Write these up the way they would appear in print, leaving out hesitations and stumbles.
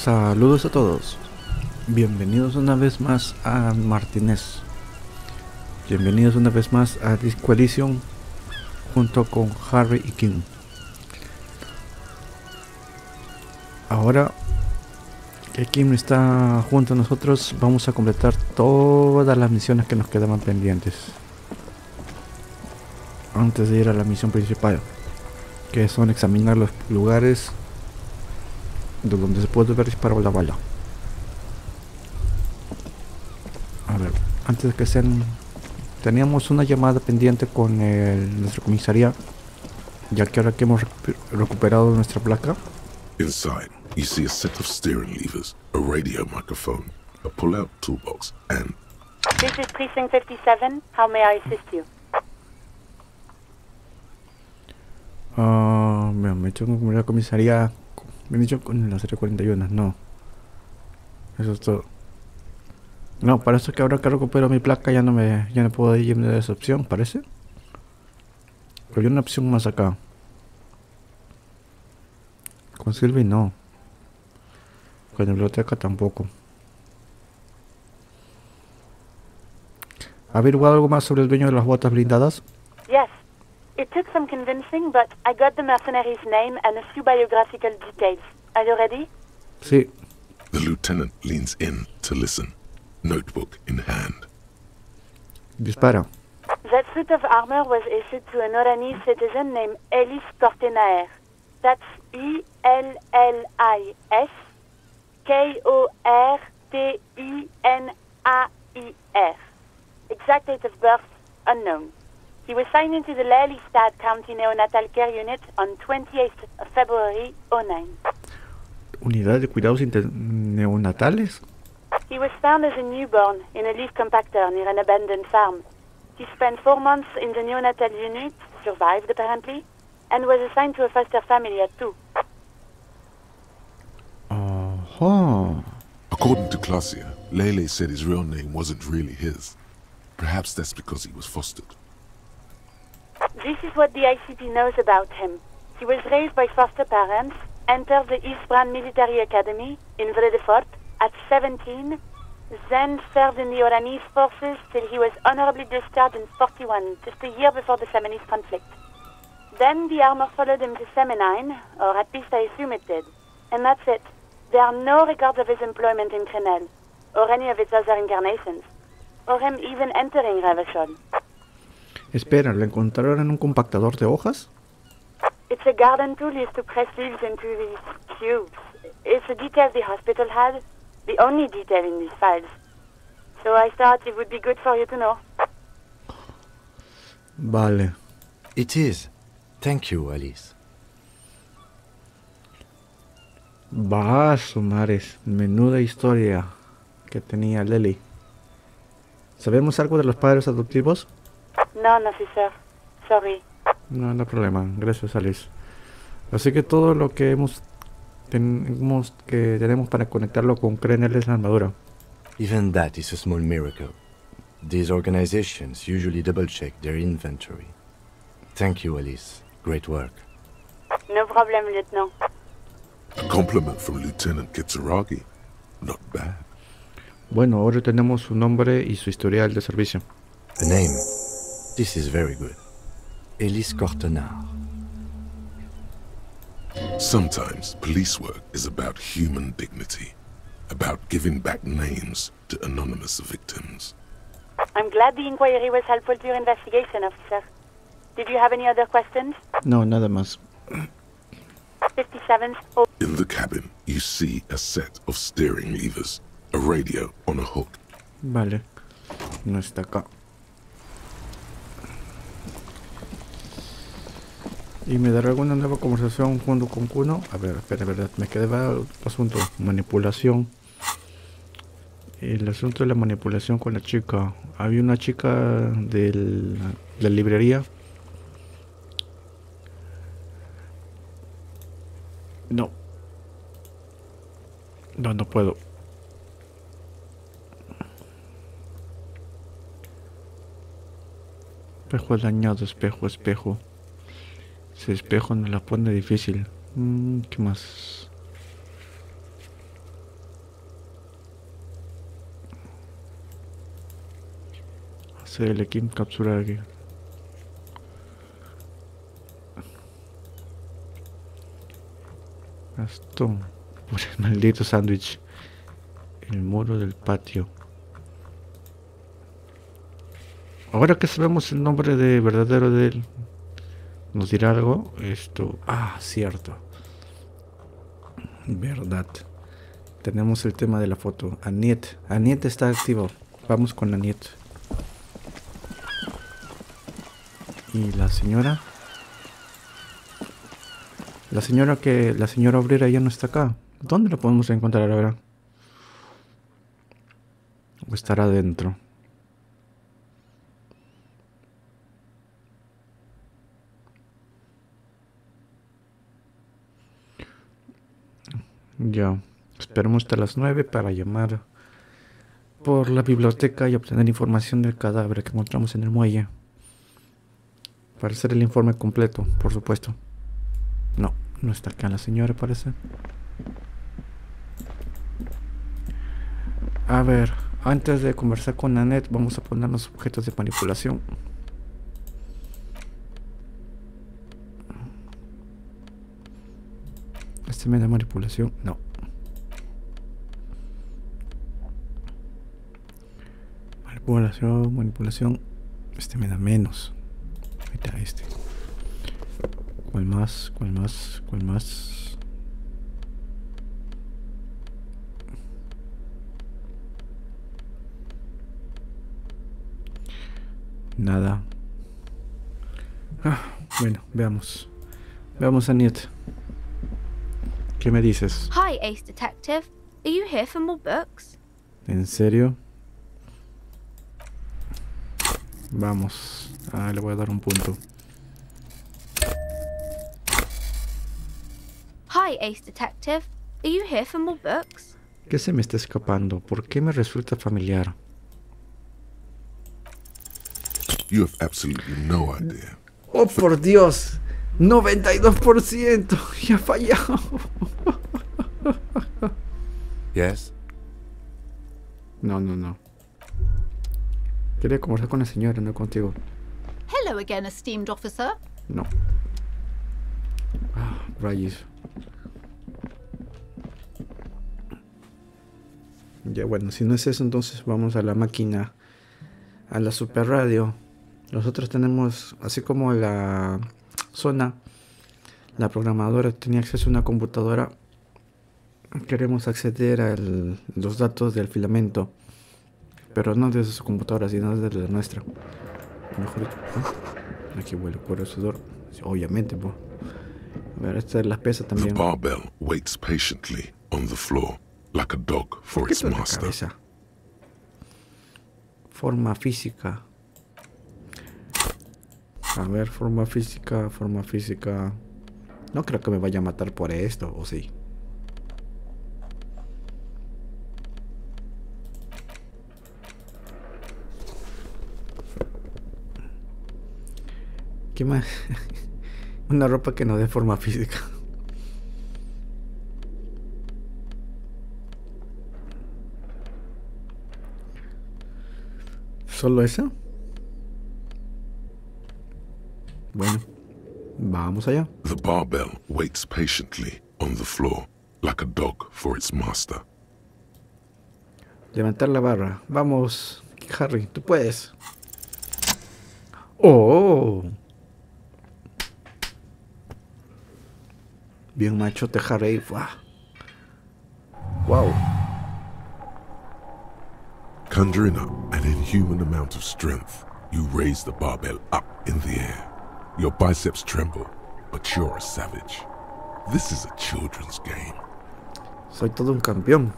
Saludos a todos, bienvenidos una vez más a Martínez, bienvenidos una vez más a Disco Elysium junto con Harry y Kim. Ahora que Kim está junto a nosotros, vamos a completar todas las misiones que nos quedaban pendientes antes de ir a la misión principal, que son examinar los lugares de donde se puede ver disparar la bala. A ver, antes de que sean... Teníamos una llamada pendiente con nuestra comisaría, ya que ahora que hemos recuperado nuestra placa. Inside, you see a set of steering levers, a radio microphone, a pull-out toolbox, and... This is Precinct 57. How may I assist you? Me han dicho con la comisaría... Me han dicho con la serie 41, no. Eso es todo. No, parece que ahora que recupero mi placa ya no puedo irme de esa opción, parece. Pero hay una opción más acá. Con Sylvie no. Con la biblioteca tampoco. ¿Ha averiguado algo más sobre el dueño de las botas blindadas? Yes. It took some convincing, but I got the mercenary's name and a few biographical details. Are you ready? Sí. The lieutenant leans in to listen, notebook in hand. Dispara. That suit of armor was issued to an Oranese citizen named Ellis Cortenaer. That's E-L-L-I-S K-O-R-T-E-N-A-I-R. Exact date of birth unknown. He was signed into the Lelystad County Neonatal Care Unit on 28th of February 09. ¿Unidad de cuidados neonatales? He was found as a newborn in a leaf compactor near an abandoned farm. He spent 4 months in the neonatal unit, survived apparently, and was assigned to a foster family at 2. According to Klasia, Lele said his real name wasn't really his. Perhaps that's because he was fostered. This is what the ICP knows about him. He was raised by foster parents, entered the Eastbrand Military Academy in Vredefort at 17, then served in the Oranese forces till he was honorably discharged in 41, just a year before the Seminese conflict. Then the armor followed him to Seminine, or at least I assume it did. And that's it. There are no records of his employment in Crenel, or any of its other incarnations, or him even entering Revachol. Espera, ¿lo encontraron en un compactador de hojas? It's a garden tool used to press leaves into these cubes. It's a detail the hospital had, the only detail in these files. So I thought it would be good for you to know. Vale. It is. Thank you, Alice. Va, sumares. Menuda historia que tenía Lely. ¿Sabemos algo de los padres adoptivos? No, officer. Sorry. No, no hay problema. Gracias, Alice. Así que todo lo que tenemos para conectarlo con Crenel es la armadura. Even that is a small miracle. These organizations usually double-check their inventory. Thank you, Alice. Great work. No problem, Lieutenant. A compliment from Lieutenant Kitsuragi. Not bad. Bueno, ahora tenemos su nombre y su historial de servicio. A name. This is very good. Ellis Cortenaer. Sometimes police work is about human dignity, about giving back names to anonymous victims. I'm glad the inquiry was helpful to your investigation, officer. Did you have any other questions? No, nada más. 57. In the cabin, you see a set of steering levers, a radio on a hook. Vale. No está acá. ¿Y me dará alguna nueva conversación junto con Kuno? A ver, espera, verdad, me quedaba el asunto. Manipulación. El asunto de la manipulación con la chica. Había una chica de la librería. No. No puedo. Espejo dañado, espejo. Ese espejo nos la pone difícil. ¿Qué más? Select, capturar aquí. Esto, por el maldito sándwich. El muro del patio. Ahora que sabemos el nombre de verdadero de él, ¿nos dirá algo? Esto. Ah, cierto. Verdad. Tenemos el tema de la foto. Aniet. Aniet está activo. Vamos con Aniet. ¿Y la señora? La señora obrera ya no está acá. ¿Dónde la podemos encontrar ahora? ¿O estará adentro? Ya. Esperemos hasta las 9 para llamar por la biblioteca y obtener información del cadáver que encontramos en el muelle. Para hacer el informe completo, por supuesto. No, no está acá la señora, parece. A ver, antes de conversar con Annette, vamos a poner los objetos de manipulación. Este me da manipulación, no. Manipulación. Este me da menos. Ahí está este. ¿Cuál más? ¿Cuál más? ¿Cuál más? Nada. Bueno, veamos. Veamos a Niet. ¿Qué me dices? Hi, Ace Detective. Are you here for more books? ¿En serio? Vamos. Le voy a dar un punto. Hi, Ace Detective. Are you here for more books? ¿Qué se me está escapando? ¿Por qué me resulta familiar? You have absolutely no idea. ¡Oh, por Dios! ¡92%! ¡Ya ha fallado! Yes? No. Quería conversar con la señora, no contigo. Hello again, esteemed officer. No. Rayos. Ya bueno, si no es eso, entonces vamos a la máquina. A la super radio. Nosotros tenemos, así como la zona, la programadora tenía acceso a una computadora. Queremos acceder a los datos del filamento. Pero no desde su computadora, sino desde la nuestra. Mejor dicho, ¿no? Aquí huele por el sudor. Obviamente, pues. A ver, esta es la pesa The también. barbell waits patiently on the floor, like a dog for ¿Qué its es la master. cabeza? Forma física. A ver, forma física. No creo que me vaya a matar por esto, ¿o sí? ¿Qué más? Una ropa que no dé forma física. ¿Solo eso? Bueno, vamos allá. The barbell waits patiently on the floor, like a dog for its master. Levantar la barra. Vamos, Harry, tú puedes. ¡Oh! Bien machote, Harry. ¡Wow! Conjuring up an inhuman amount of strength, you raise the barbell up in the air. Your biceps tremble, but you're a savage. This is a children's game. Soy todo un campeón.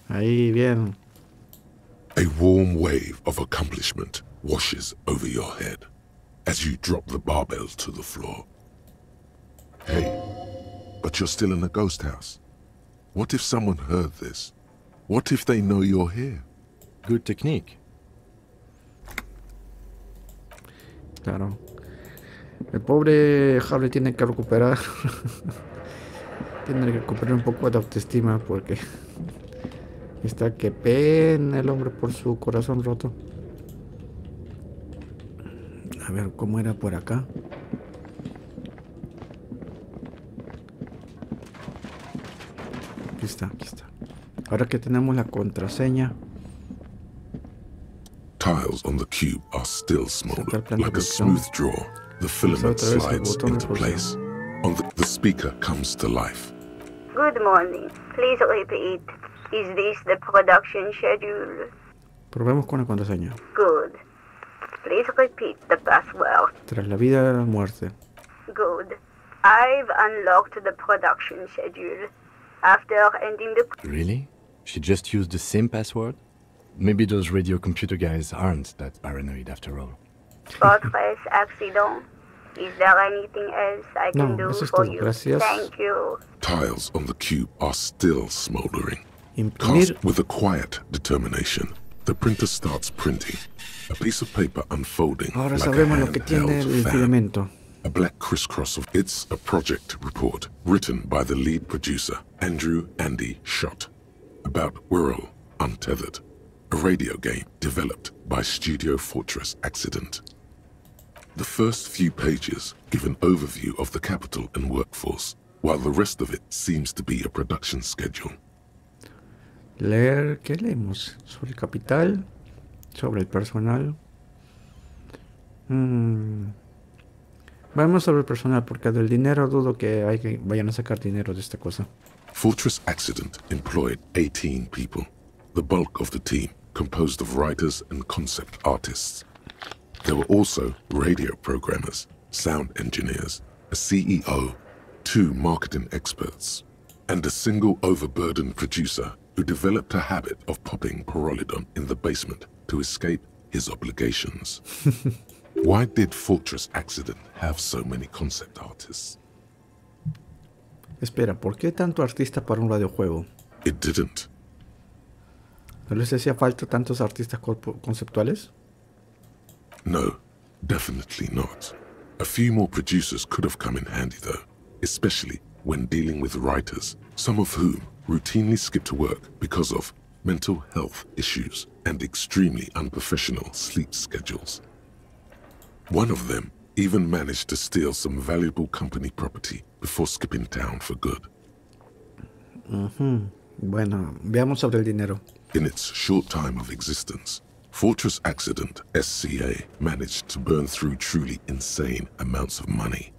Ahí, bien. A warm wave of accomplishment washes over your head as you drop the barbell to the floor. Hey, but you're still in a ghost house. What if someone heard this? What if they know you're here? Good technique. Claro. El pobre Harry tiene que recuperar. Tiene que recuperar un poco de autoestima porque está que pena el hombre por su corazón roto. A ver, ¿cómo era por acá? Aquí está, aquí está. Ahora que tenemos la contraseña. Tiles on the cube are still smoldered, Sacar plan de like a producción. smooth draw. The filament otra vez el slides botón de into place. On the speaker comes to life. Good morning. Please repeat. Is this the production schedule? Probemos con la contraseña. Good. Please repeat the password. Tras la vida, la muerte. Good. I've unlocked the production schedule. After ending the... Really? She just used the same password? Maybe those radio computer guys aren't that paranoid after all. Fortress accident. Is there anything else I can do eso es for todo. you? Gracias. Thank you. Tiles on the cube are still smoldering. Imprimir. Cast with a quiet determination, the printer starts printing. A piece of paper unfolding Ahora like a sabemos lo que tiene handheld el fan. filamento. A black crisscross of it's a project report written by the lead producer, Andrew Andy Schott, about Whirl Untethered, a radio game developed by Studio Fortress Accident. The first few pages give an overview of the capital and workforce, while the rest of it seems to be a production schedule. Leer, ¿qué leemos? Sobre el capital, sobre el personal. Vamos sobre el personal, porque del dinero dudo que vayan a sacar dinero de esta cosa. Fortress Accident employed 18 people, the bulk of the team composed of writers and concept artists. There were also radio programmers, sound engineers, a CEO, 2 marketing experts, and a single overburdened producer who developed a habit of popping Pyrrolidon in the basement to escape his obligations. Why did Fortress Accident have so many concept artists? Espera, ¿por qué tanto artista para un radiojuego? It didn't. ¿No les hacía falta tantos artistas conceptuales? No, definitely not. A few more producers could have come in handy though, especially when dealing with writers, some of whom routinely skip to work because of mental health issues and extremely unprofessional sleep schedules. One of them even managed to steal some valuable company property before skipping town for good. Bueno, veamos sobre el dinero. In its short time of existence, Fortress Accident SCA managed to burn through truly insane amounts of money.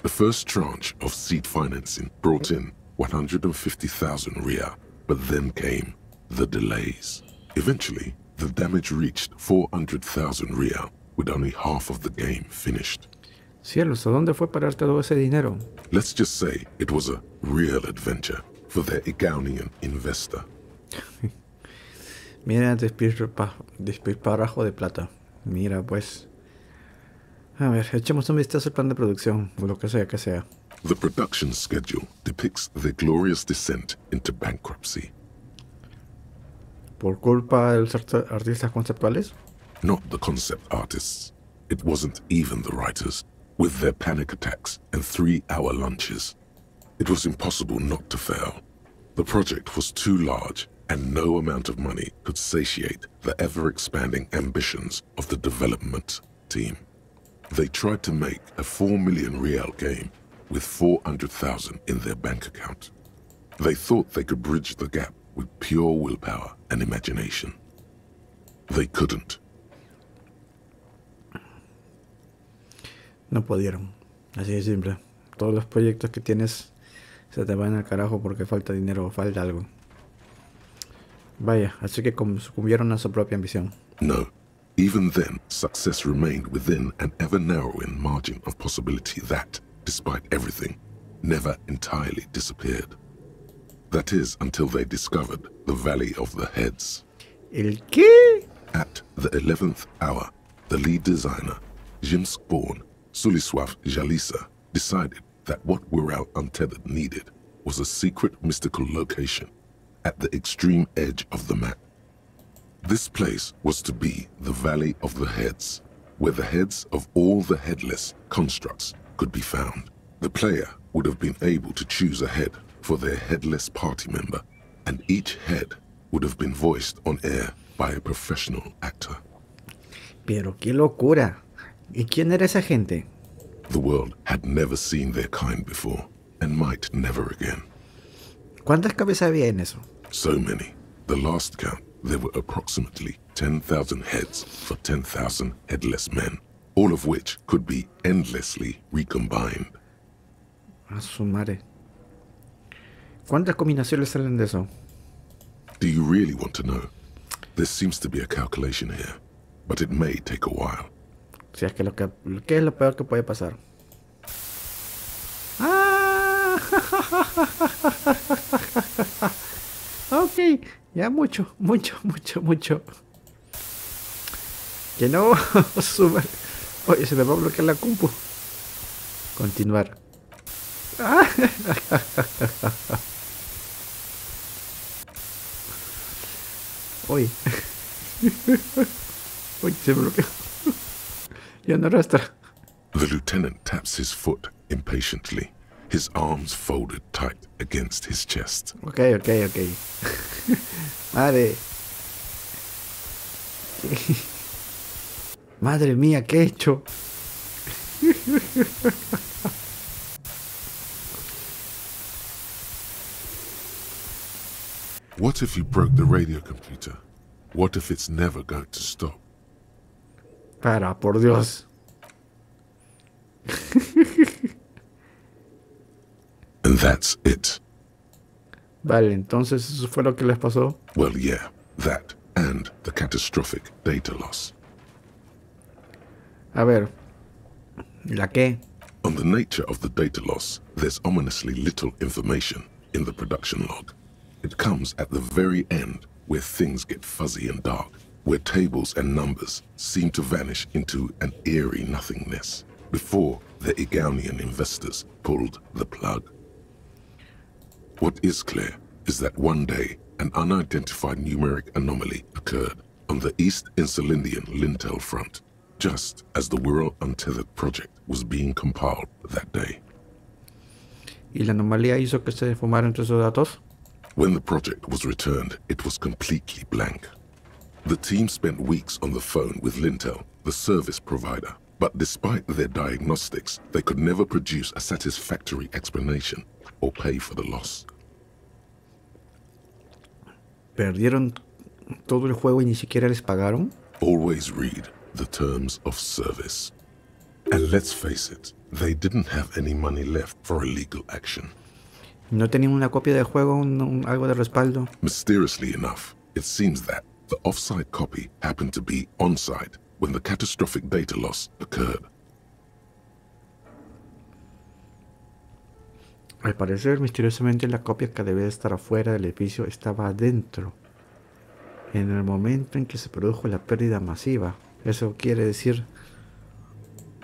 The first tranche of seed financing brought in 150,000 Riyal, but then came the delays. Eventually, the damage reached 400,000 Riyal, with only half of the game finished. Cielos, ¿a dónde fue parar todo ese dinero? Let's just say it was a real adventure for their Igaunian investor. Mira, despilfarrajo de plata. Mira, pues. A ver, echemos un vistazo al plan de producción, o lo que sea que sea. The production schedule depicts their glorious descent into bankruptcy. ¿Por culpa de los artistas conceptuales? Not the concept artists. It wasn't even the writers, with their panic attacks and 3-hour lunches. It was impossible not to fail. The project was too large, and no amount of money could satiate the ever-expanding ambitions of the development team. They tried to make a 4 million Riyal game with 400,000 in their bank account. They thought they could bridge the gap with pure willpower and imagination. They couldn't. No pudieron. Así de simple. Todos los proyectos que tienes se te van al carajo porque falta dinero o falta algo. Vaya, así que sucumbieron a su propia ambición. No. Even then, success remained within an ever-narrowing margin of possibility that, despite everything, never entirely disappeared. That is, until they discovered the Valley of the Heads. ¿El qué? At the 11th hour, the lead designer, Jimsk-born Suliswav Jalisa, decided that what Whirl Untethered needed was a secret mystical location at the extreme edge of the map. This place was to be the Valley of the Heads, where the heads of all the headless constructs could be found. The player would have been able to choose a head for their headless party member, and each head would have been voiced on air by a professional actor. Pero qué locura. ¿Y quién era esa gente? The world had never seen their kind before, and might never again. ¿Cuántas cabezas había en eso? So many. The last count, there were approximately 10,000 heads for 10,000 headless men, all of which could be endlessly recombined. A su madre. ¿Cuántas combinaciones salen de eso? Do you really want to know? There seems to be a calculation here, but it may take a while. O sea, es que ¿qué es lo peor que puede pasar? ¡Ah! Ok, ya mucho. Que no, suma. Oye, se me va a bloquear la compu. Continuar. Ah. Uy. Uy, se bloqueó. Ya no arrastra. The lieutenant taps his foot impatiently, his arms folded tight against his chest. Ok. Madre. Madre mía, ¿qué he hecho? What if you broke the radio computer? What if it's never going to stop? Para, por Dios. And that's it. Vale, entonces eso fue lo que les pasó. Well, yeah, that and the catastrophic data loss. A ver. ¿La qué? On the nature of the data loss, there's ominously little information in the production log. It comes at the very end, where things get fuzzy and dark, where tables and numbers seem to vanish into an eerie nothingness, before the Egonian investors pulled the plug. What is clear is that one day, an unidentified numeric anomaly occurred on the East Insulindian Lintel front, just as the Wirral Untethered project was being compiled that day. ¿Y la anomalía hizo que se defumaran todos esos datos? When the project was returned, it was completely blank. The team spent weeks on the phone with Lintel, the service provider, but despite their diagnostics, they could never produce a satisfactory explanation or pay for the loss. ¿Perdieron todo el juego y ni siquiera les pagaron? Always read the terms of service. And let's face it, they didn't have any money left for a legal action. ¿No tenían una copia del juego, algo de respaldo? Mysteriously enough, it seems that the off-site copy happened to be on-site when the catastrophic data loss occurred. Al parecer, misteriosamente, la copia que debía estar afuera del edificio estaba adentro, en el momento en que se produjo la pérdida masiva. Eso quiere decir...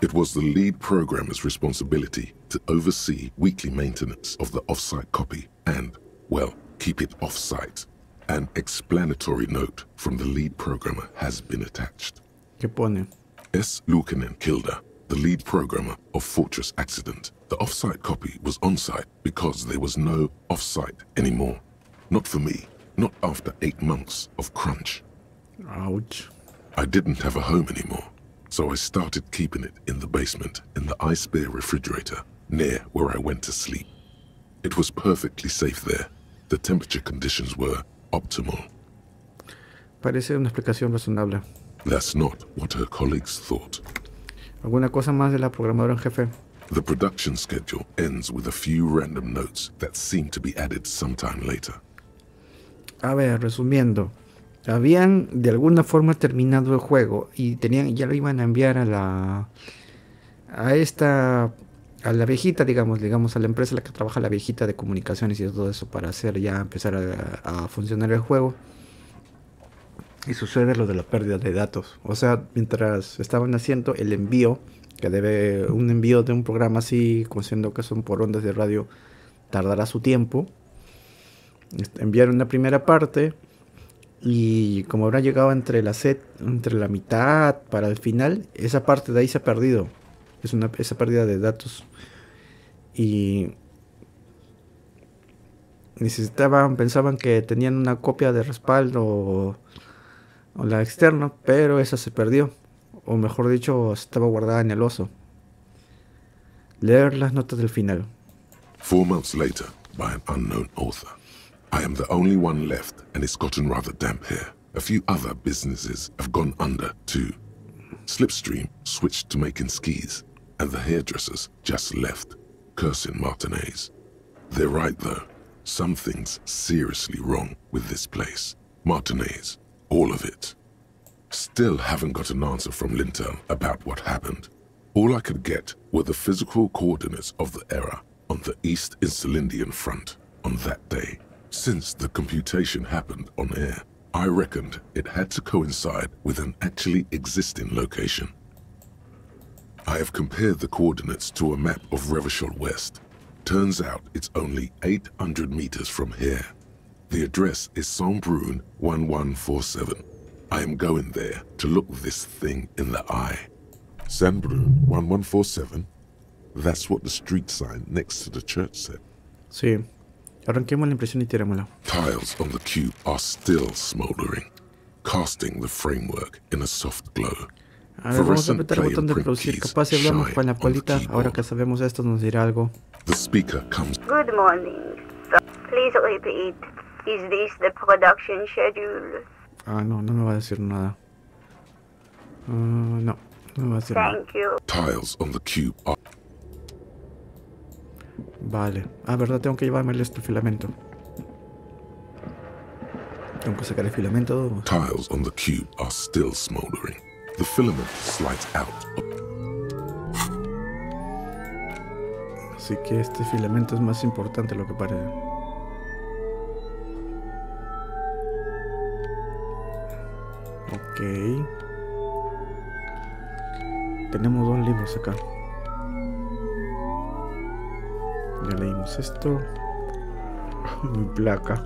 It was the lead programmer's responsibility to oversee weekly maintenance of the off-site copy and, well, keep it off-site. An explanatory note from the lead programmer has been attached. ¿Qué pone? S. Luukinen Kilda, the lead programmer of Fortress Accident. The off-site copy was on-site because there was no off-site anymore. Not for me, not after 8 months of crunch. Ouch. I didn't have a home anymore, so I started keeping it in the basement in the ice bear refrigerator near where I went to sleep. It was perfectly safe there. The temperature conditions were optimal. Parece una explicación razonable. That's not what her colleagues thought. ¿Alguna cosa más de la programadora en jefe? The production schedule ends with a few random notes that seem to be added sometime later. A ver, resumiendo. Habían de alguna forma terminado el juego y ya lo iban a enviar a la viejita, digamos, a la empresa en la que trabaja la viejita de comunicaciones y todo eso para empezar a funcionar el juego. Y sucede lo de la pérdida de datos. O sea, mientras estaban haciendo el envío, un envío de un programa así, considerando que son por ondas de radio, tardará su tiempo. Enviaron la primera parte y como habrá llegado entre la mitad para el final, esa parte de ahí se ha perdido. Esa pérdida de datos. Y pensaban que tenían una copia de respaldo o la externa, pero esa se perdió. O mejor dicho, estaba guardada en el oso. Leer las notas del final. 4 months later, by an unknown author. I am the only one left, and it's gotten rather damp here. A few other businesses have gone under, too. Slipstream switched to making skis, and the hairdressers just left, cursing Martinez. They're right, though. Something's seriously wrong with this place. Martinez, all of it. Still haven't got an answer from Lintel about what happened. All I could get were the physical coordinates of the error on the East Insulindian front on that day. Since the computation happened on air, I reckoned it had to coincide with an actually existing location. I have compared the coordinates to a map of Revachol West. Turns out it's only 800 meters from here. The address is Saint-Brun 1147. I am going there to look this thing in the eye. Saint-Brun 1147? That's what the street sign next to the church said. Sí. Arranquemos la impresión y tirémosla. Tiles on the cube are still smoldering, casting the framework in a soft glow. A ver, vamos a apretar el botón de producir. Capaz si hablamos con la colita, ahora que sabemos esto nos dirá algo. The speaker comes. Good morning. Please repeat. Is this the production schedule? Ah, no me va a decir nada. No me va a decir nada. Thank you. Tiles on the cube are. Vale. Ah, verdad, tengo que llevarme este filamento. Tengo que sacar el filamento. Tiles on the cube are still smoldering. The filament slides out. Así que este filamento es más importante de lo que parece. Ok. Tenemos 2 libros acá. Ya leímos esto. Mi placa.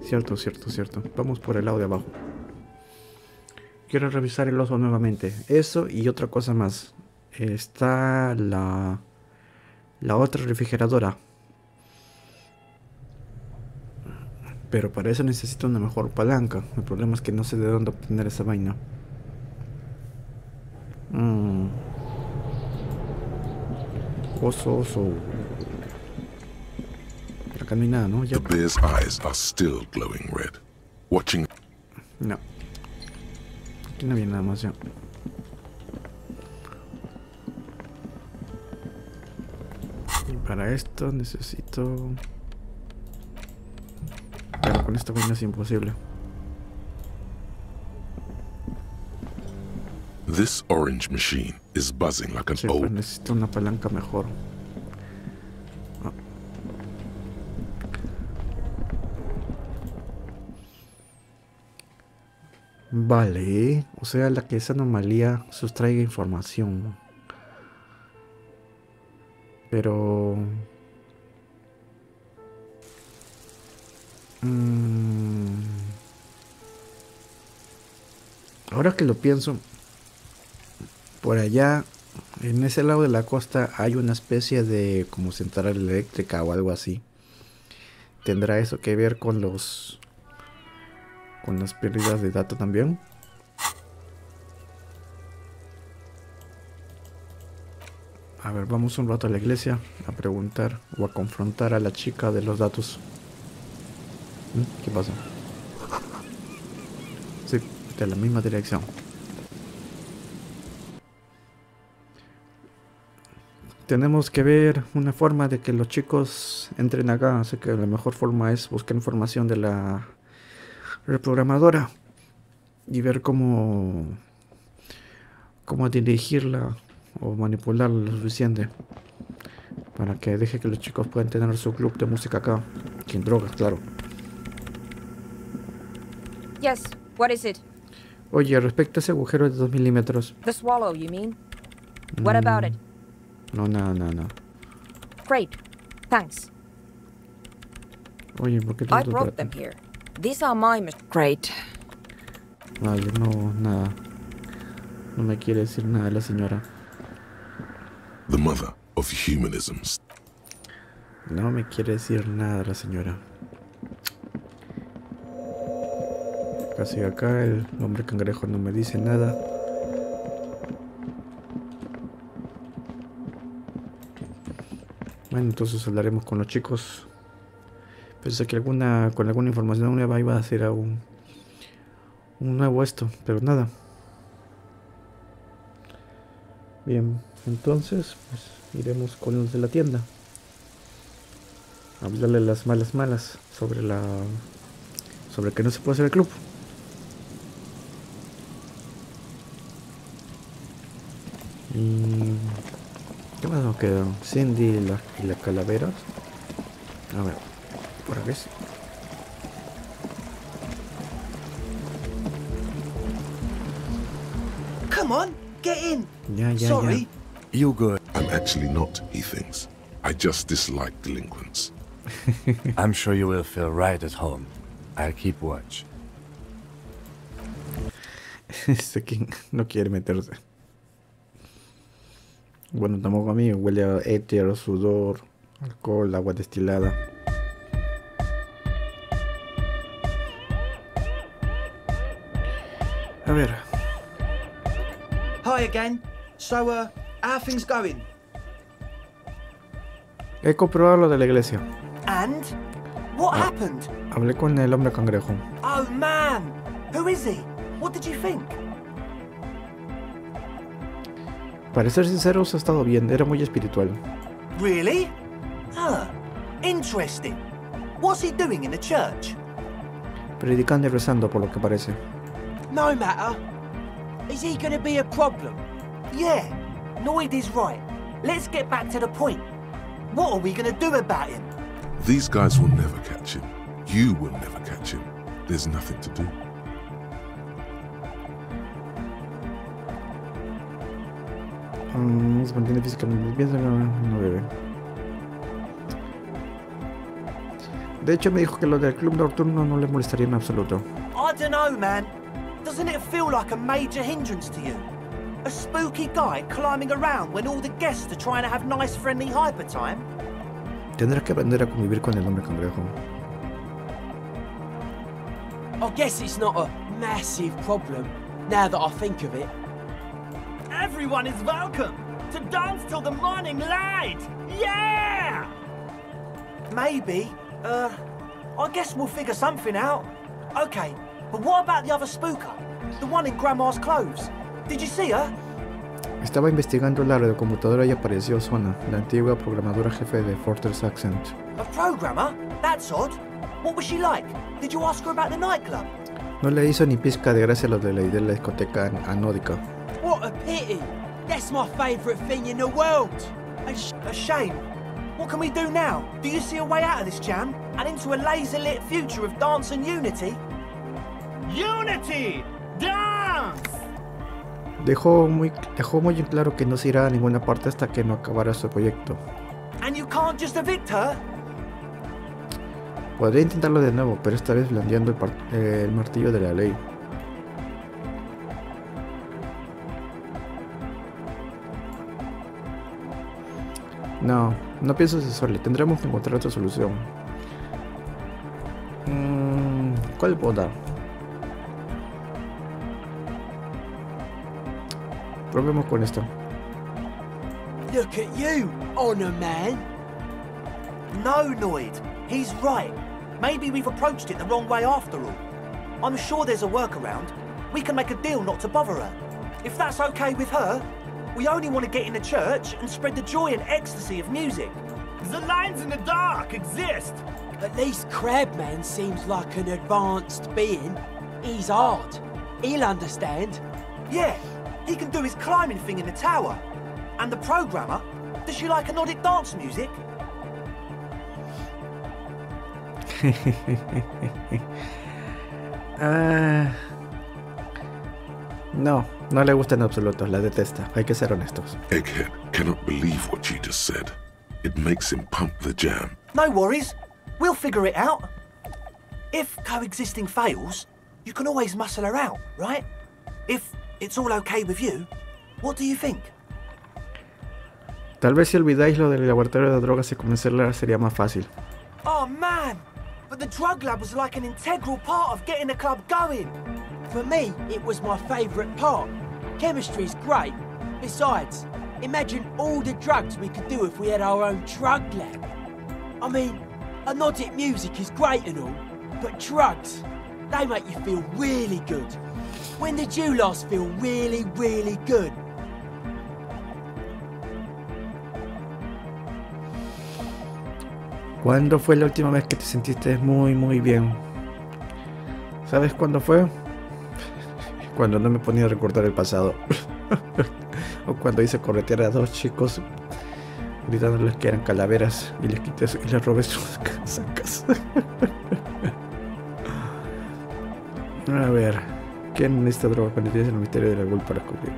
Cierto. Vamos por el lado de abajo. Quiero revisar el oso nuevamente. Eso y otra cosa más. Está la otra refrigeradora. Pero para eso necesito una mejor palanca. El problema es que no sé de dónde obtener esa vaina. Oso. Acá no hay nada, ¿no? Ya. The bear's eyes are still glowing red. Watching. No. Aquí no había nada más ya. Y para esto necesito... Pero con esta vaina es imposible. This orange machine is buzzing like an Sí, pues old. necesito una palanca mejor. Ah. Vale, o sea, la que esa anomalía sustraiga información. Pero... ahora que lo pienso, por allá, en ese lado de la costa, hay una especie de como central eléctrica o algo así. ¿Tendrá eso que ver con las pérdidas de datos también? A ver, vamos un rato a la iglesia a preguntar o a confrontar a la chica de los datos. ¿Qué pasa? Sí, de la misma dirección. Tenemos que ver una forma de que los chicos entren acá. Así que la mejor forma es buscar información de la reprogramadora y ver cómo dirigirla o manipularla lo suficiente para que deje que los chicos puedan tener su club de música acá, sin drogas, claro. Yes, what is it? Oye, respecto a ese agujero de 2 milímetros. The swallow, you mean? What about it? No, nada. Great, thanks. Oye, ¿por qué I brought them here. These are my Great. Vale, no, nada. No me quiere decir nada la señora. The mother of humanisms. No me quiere decir nada la señora. Casi acá el hombre cangrejo no me dice nada. Bueno, entonces hablaremos con los chicos. Pensé que con alguna información nueva iba a hacer un nuevo esto, pero nada. Bien, entonces pues iremos con los de la tienda. Hablarle las malas sobre que no se puede hacer el club. Y ¿qué más nos queda? Cindy y las calaveras. A ver, por aquí sí. Come on, get in. Ya. You good. I'm actually not, he thinks. I just dislike delinquents. I'm sure you will feel right at home. I'll keep watch. Este King no quiere meterse. Bueno, tampoco a mí. Huele a éter, sudor, alcohol, agua destilada. A ver. Hi again. So, how are things going? He comprobado lo de la iglesia. And? What happened? Hablé con el hombre cangrejo. Oh man! Who is he? What did you think? Para ser sinceros, ha estado bien. Era muy espiritual. Really? Huh. Interesting. What's he doing in the church? Predicando y rezando, por lo que parece. No matter. Is he gonna be a problem? Yeah. Noid is right. Let's get back to the point. What are we gonna do about him? These guys will never catch him. You will never catch him. There's nothing to do. Se mantiene físicamente bien, no bebe. De hecho me dijo que lo del club nocturno no le molestaría en absoluto. I don't know, man. Doesn't it feel like a major hindrance to you? A spooky guy climbing around when all the guests are trying to have nice friendly hyper time? Tendrás que aprender a convivir con el hombre cangrejo. I guess it's not a massive problem, now that I think of it. Everyone is welcome to dance till the morning light! Yeah! Maybe. I guess we'll figure something out. Okay, but what about the other spooker? The one in Grandma's clothes? Did you see her? Estaba investigando la radiocomputadora y apareció Sona, la antigua programadora jefe de Fortress Accent. A programmer? That's odd. What was she like? Did you ask her about the nightclub? No le hizo ni pizca de gracia lo de la idea de la discoteca anódica. What a pity! That's my favourite thing in the world! A shame. What can we do now? Do you see a way out of this jam? And into a laser-lit future of dance and unity? Unity! Dance! Dejó muy en claro que no se irá a ninguna parte hasta que no acabara su proyecto. And you can't just evict her? Podría intentarlo de nuevo, pero esta vez blandiendo el martillo de la ley. No pienso asesorarle. Tendremos que encontrar otra solución. ¿Cuál puedo dar? Probemos con esto. Look at you, Honor Man! No, Noid. He's right. Maybe we've approached it the wrong way after all. I'm sure there's a workaround. We can make a deal not to bother her. If that's okay with her, we only want to get in the church and spread the joy and ecstasy of music. The lines in the dark exist. At least Crabman seems like an advanced being. He's hard. He'll understand. Yeah, he can do his climbing thing in the tower. And the programmer, does she like Nordic dance music? No le gusta en absoluto, la detesta, hay que ser honestos. Egghead cannot believe what you just said. It makes him pump the jam. No worries, we'll figure it out. If coexisting fails, you can always muscle her out, right? If it's all okay with you, what do you think? Tal vez si olvidáis lo del laboratorio de drogas y comenzarla sería más fácil. Oh man, but the drug lab was like an integral part of getting the club going. For me, it was my favourite part. Chemistry's great. Besides, imagine all the drugs we could do if we had our own drug lab. I mean, hypnotic music is great and all, but drugs, they make you feel really good. When did you last feel really, really good? ¿Cuándo fue la última vez que te sentiste muy bien? ¿Sabes cuándo fue? Cuando no me ponía a recordar el pasado. O cuando hice corretear a dos chicos gritándoles que eran calaveras y les quité y les robé sus casacas. A ver, ¿quién necesita droga cuando tienes el misterio del alcohol para descubrir?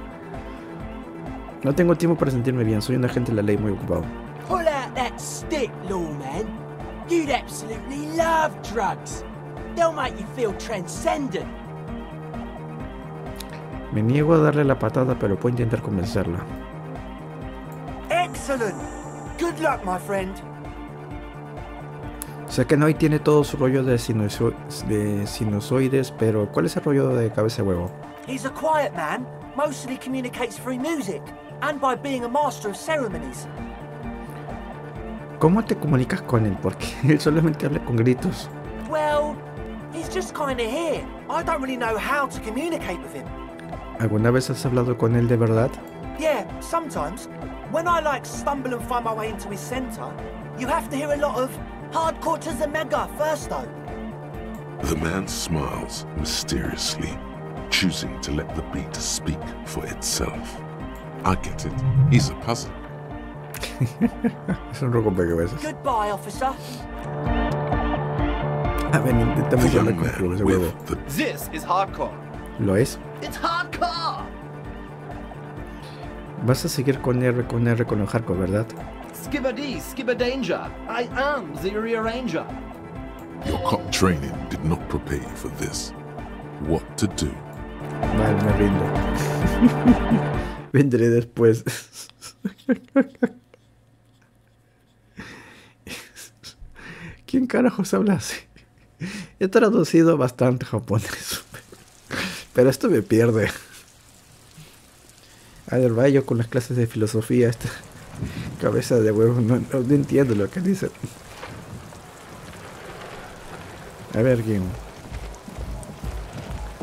No tengo tiempo para sentirme bien, soy un agente de la ley muy ocupado. Pull out that stick, lawman. You'd absolutely love drugs. They'll make you feel transcendent. Me niego a darle la patada, pero puedo intentar convencerla. Excellent! Good luck, my friend. Sé que Noy tiene todo su rollo de sinusoides, pero ¿cuál es el rollo de cabeza de huevo? He's a quiet man, mostly communicates through music, and by being a master of ceremonies. ¿Cómo te comunicas con él? Porque él solamente habla con gritos. Well, he's just kinda here. I don't really know how to communicate with him. ¿Alguna vez has hablado con él de verdad? Yeah, sometimes. When I stumble and find my way into his center, you have to hear a lot of hardcore to the mega first though. The man smiles mysteriously, choosing to let the beat speak for itself. I get it. He's a puzzle. Es un rompecabezas. Goodbye, officer. A ver, intentamos hablar con cabeza de huevo. This is hardcore. ¿Lo es? It's hardcore. Vas a seguir con R con el hardcore, ¿verdad? Skibberdy, skibber danger. I am the rearranger. Your cop training did not prepare you for this. What to do? Vale, me rindo. Vendré después. ¿Quién carajos habla así? He traducido bastante japonés, pero esto me pierde. A ver, vaya yo con las clases de filosofía, esta cabeza de huevo, no entiendo lo que dice. A ver, ¿quién?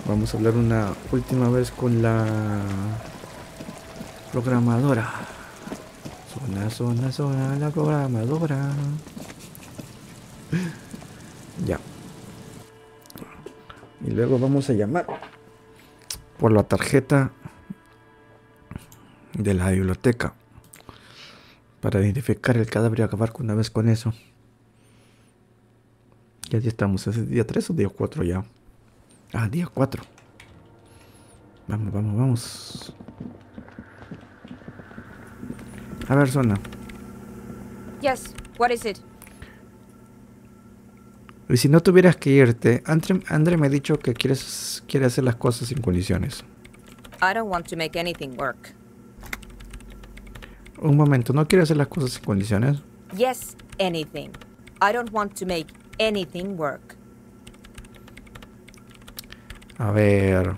Vamos a hablar una última vez con la programadora. Zona, la programadora. Ya. Y luego vamos a llamar por la tarjeta de la biblioteca para identificar el cadáver y acabar una vez con eso. Ya estamos, ¿es día 3 o día 4 ya? Ah, día 4. Vamos. A ver, Zona. Yes, what is it? Y si no tuvieras que irte, André me ha dicho que quiere hacer las cosas sin condiciones. I don't want to make anything work. Un momento, ¿no quiere hacer las cosas sin condiciones? Yes, anything. I don't want to make anything work. A ver.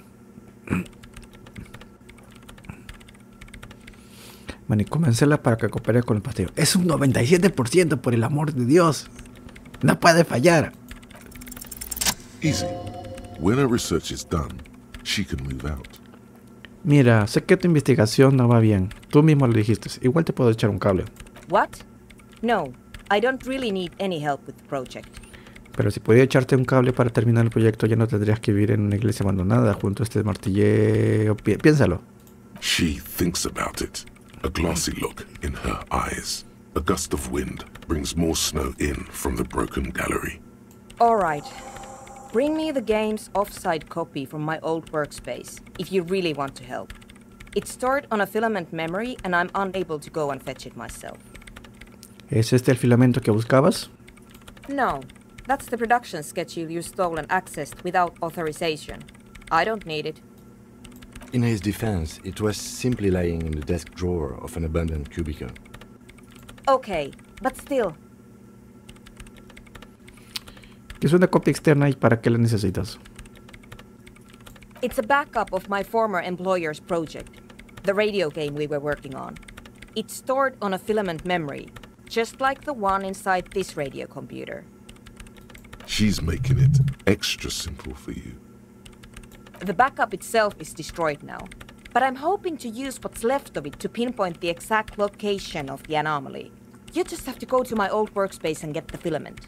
Bueno, y convencerla para que coopere con el pastelero. Es un 97%, por el amor de Dios. No puede fallar. Easy. When her research is done, she can move out. Mira, sé que tu investigación no va bien. Tú mismo lo dijiste. Igual te puedo echar un cable. What? No, I don't really need any help with the project. Pero si podía echarte un cable para terminar el proyecto, ya no tendrías que vivir en una iglesia abandonada junto a este martilleo. Piénsalo. She thinks about it. A glassy look in her eyes. A gust of wind brings more snow in from the broken gallery. All right. Bring me the game's off-site copy from my old workspace, if you really want to help. It's stored on a filament memory, and I'm unable to go and fetch it myself. ¿Es este el filamento que buscabas? No, that's the production schedule you stole and accessed without authorization. I don't need it. In his defense, it was simply lying in the desk drawer of an abandoned cubicle. Okay, but still. ¿Qué es una copia externa y para qué la necesitas? It's a backup of my former employer's project, the radio game we were working on. It's stored on a filament memory, just like the one inside this radio computer. She's making it extra simple for you. The backup itself is destroyed now, but I'm hoping to use what's left of it to pinpoint the exact location of the anomaly. You just have to go to my old workspace and get the filament.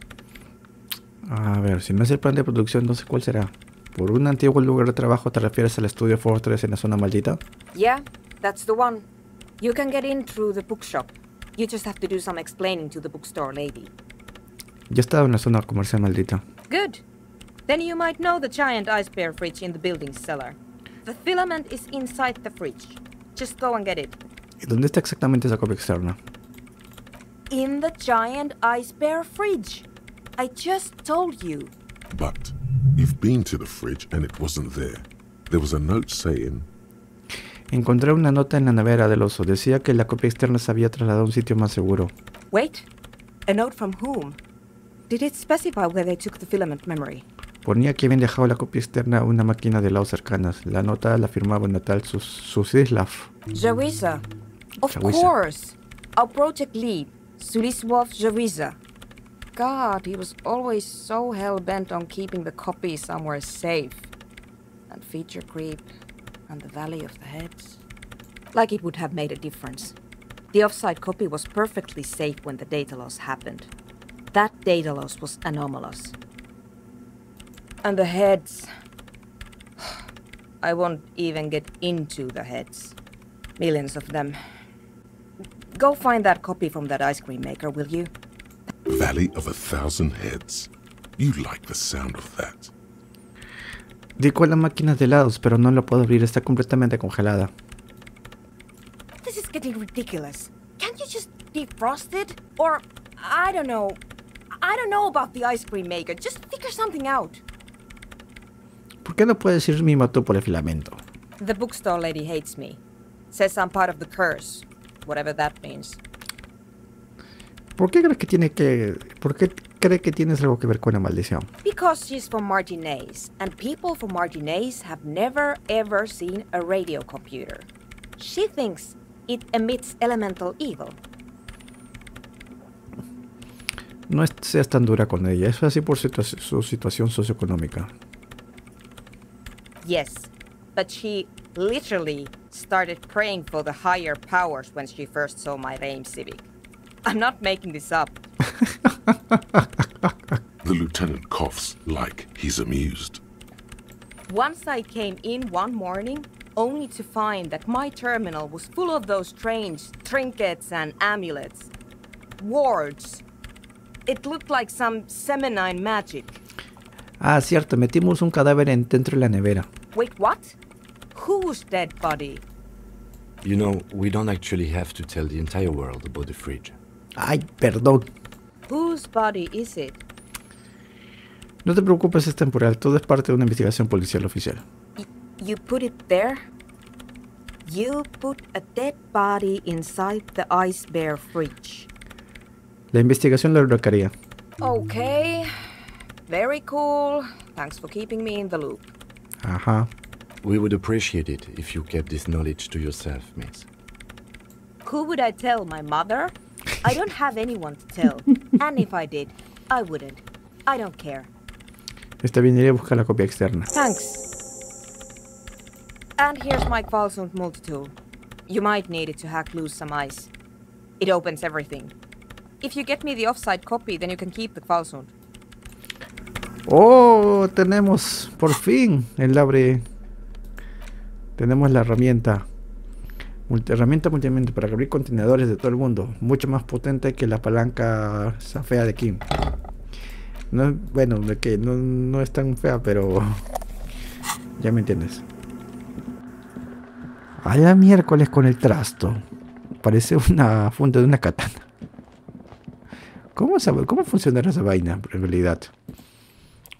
A ver, si no es el plan de producción, no sé cuál será. ¿Por un antiguo lugar de trabajo te refieres al estudio Fortress en la zona maldita? Yeah, that's the one. You can get in through the bookshop. You just have to do some explaining to the bookstore lady. Ya he estado en la zona comercial maldita. Good. Then you might know the giant ice bear fridge in the building's cellar. The filament is inside the fridge. Just go and get it. ¿Y dónde está exactamente esa copia externa? In the giant ice bear fridge. I just told you. But you've been to the fridge and it wasn't there. There was a note saying... Encontré una nota en la nevera del oso. Decía que la copia externa se había trasladado a un sitio más seguro. Wait. A note from whom? Did it specify where they took the filament memory? Ponía que habían dejado la copia externa a una máquina de helados cercanas. La nota la firmaba una tal Susislav. Jawiza. Of Jawiza. course. Our project lead, Suliswov Jawiza. God, he was always so hell-bent on keeping the copy somewhere safe. And feature creep, and the Valley of the Heads. Like it would have made a difference. The offside copy was perfectly safe when the data loss happened. That data loss was anomalous. And the heads... I won't even get into the heads. Millions of them. Go find that copy from that ice cream maker, will you? Valley of 1,000 Heads. You like the sound of that. Di con la máquina de helados, pero no la puedo abrir. Está completamente congelada. This is getting ridiculous. Can't you just defrost it? Or, I don't know. I don't know about the ice cream maker. Just figure something out. ¿Por qué no puedes ir mismo tú por el filamento? The bookstore lady hates me. Says I'm part of the curse. Whatever that means. ¿Por qué cree que tienes algo que ver con la maldición? Because she's from Martinez, and people from Martinez have never ever seen a radio computer. She thinks it emits elemental evil. No seas tan dura con ella. Es así por su situación socioeconómica. Yes, but she literally started praying for the higher powers when she first saw my lame Civic. I'm not making this up. The lieutenant coughs like he's amused. Once I came in one morning, only to find that my terminal was full of those strange trinkets and amulets. Wards. It looked like some Semenine magic. Ah, cierto. Metimos un cadáver dentro de la nevera. Wait, what? Whose dead body? You know, we don't actually have to tell the entire world about the fridge. Ay, perdón. Whose body is it? No te preocupes, es temporal. Todo es parte de una investigación policial oficial. You put it there? You put a dead body inside the ice bear fridge. La investigación lo recaría. Okay. Very cool. Thanks for keeping me in the loop. Ajá. We would appreciate it if you kept this knowledge to yourself, miss. Who would I tell? My mother? I don't have anyone to tell. And if I did, I wouldn't. I don't care. Está bien, iré a buscar la copia externa. Thanks. And here's my Qualsund multitool. You might need it to hack loose some ice. It opens everything. If you get me the offside copy, then you can keep the Qualsund. Oh, tenemos por fin el abre. Tenemos la herramienta. Herramienta multimedia para abrir contenedores de todo el mundo. Mucho más potente que la palanca esa fea de Kim. No, bueno, de que no es tan fea, pero ya me entiendes. A la miércoles con el trasto. Parece una funda de una katana. ¿Cómo funcionará esa vaina en realidad?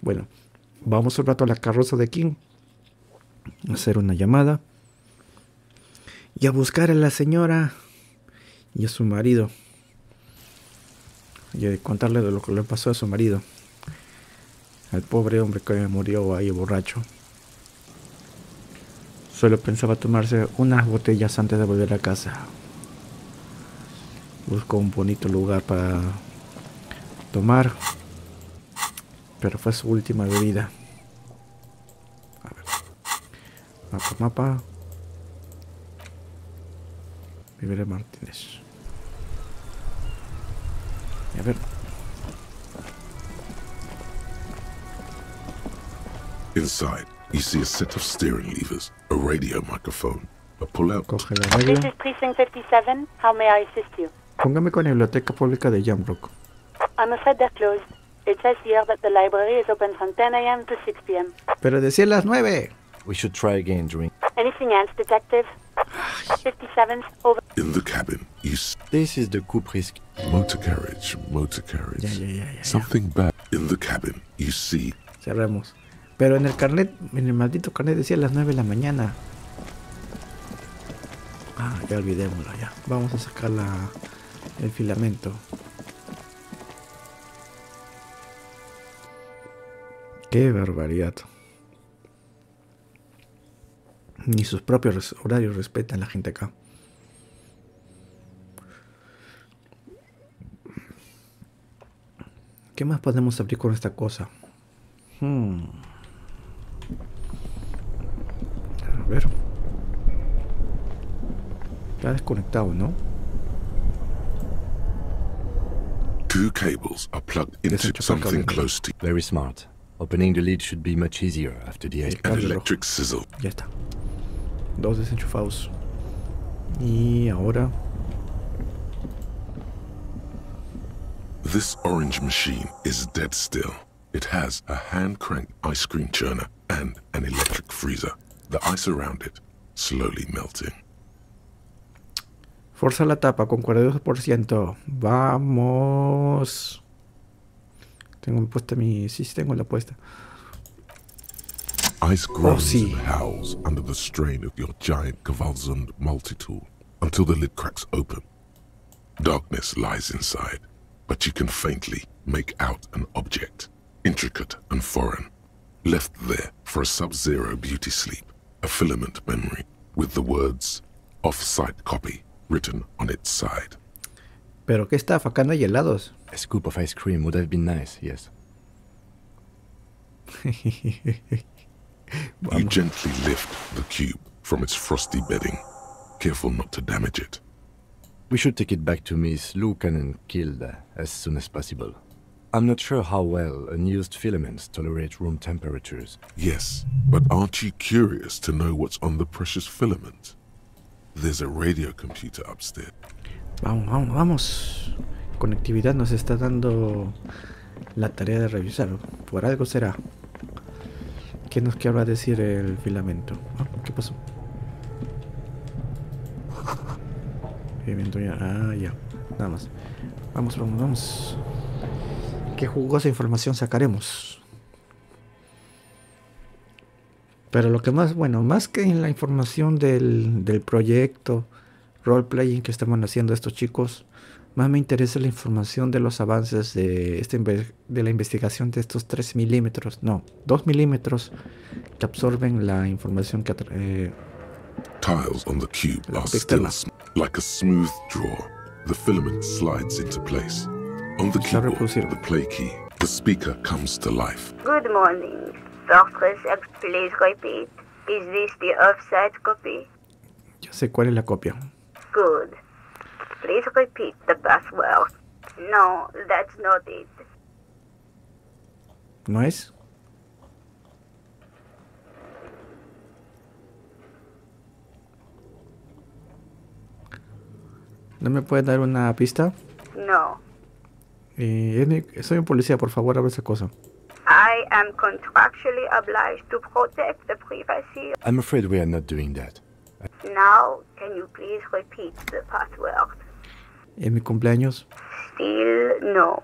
Bueno, vamos un rato a la carroza de Kim. Hacer una llamada. y a buscar a la señora y a su marido. Y a contarle de lo que le pasó a su marido. Al pobre hombre que murió ahí borracho. Solo pensaba tomarse unas botellas antes de volver a casa. Buscó un bonito lugar para tomar, pero fue su última bebida. A ver. Mapa. Rivera Martínez. A ver. Inside, you see a set of steering levers, a radio microphone, a pull-out. Coge la radio. This is Precinct 57. How may I assist you? Póngame con la biblioteca pública de Jamrock. I'm afraid they're closed. It says here that the library is open from 10 a.m. to 6 p.m. Pero decía las 9. We should try again during... Anything else, detective? 57's over. In the cabin, you This is the coupe risque. motor carriage. Ya. Something bad. In the cabin, you see. Cerramos. Pero en el carnet, en el maldito carnet decía las 9 de la mañana. Ya olvidémoslo ya. Vamos a sacar el filamento. Qué barbaridad. Ni sus propios horarios respetan la gente acá. ¿Qué más podemos abrir con esta cosa? A ver. Está desconectado, ¿no? Two cables are plugged into something close to Very smart. Opening the lid should be much easier after the an electric sizzle. Ya está. 2 desenchufados. Y ahora... This orange machine is dead still. It has a hand-cranked ice cream churner and an electric freezer. The ice around it slowly melting. Forza la tapa con 42%. Vamos. Tengo puesta mi... Sí, tengo la puesta. Ice groans and howls under the strain of your giant Gewaltsund multi-tool until the lid cracks open. Darkness lies inside, but you can faintly make out an object, intricate and foreign, left there for a sub-zero beauty sleep, a filament memory with the words off-site copy written on its side. ¿Pero qué está? Acá no hay helados. A scoop of ice cream would have been nice, yes. You gently lift the cube from its frosty bedding, careful not to damage it. We should take it back to Miss Lucan and Kilda as soon as possible. I'm not sure how well unused filaments tolerate room temperatures. Yes, but aren't you curious to know what's on the precious filament? There's a radio computer upstairs. Vamos. Conectividad nos está dando la tarea de revisar. Por algo será. ¿Qué nos querrá decir el filamento? ¿Qué pasó? Ya. Ya. Nada más. Vamos. Qué jugosa información sacaremos. Pero lo que más, bueno, más que en la información del proyecto role-playing que estaban haciendo estos chicos, más me interesa la información de los avances de la investigación de estos 3 milímetros, no, 2 milímetros que absorben la información que Tiles on the cube are still like a smooth draw. The filament slides into place. On the keyboard, the play key, the speaker comes to life. Good morning. Please repeat. Is this the offside copy? Ya sé cuál es la copia. Good. Please repeat the password. No, that's not it. ¿No es? ¿No me puede dar una pista? No. Soy un policía, por favor, abre esa cosa. I am contractually obliged to protect the privacy. I'm afraid we are not doing that. Now, can you please repeat the password? ¿En mi cumpleaños? Still no.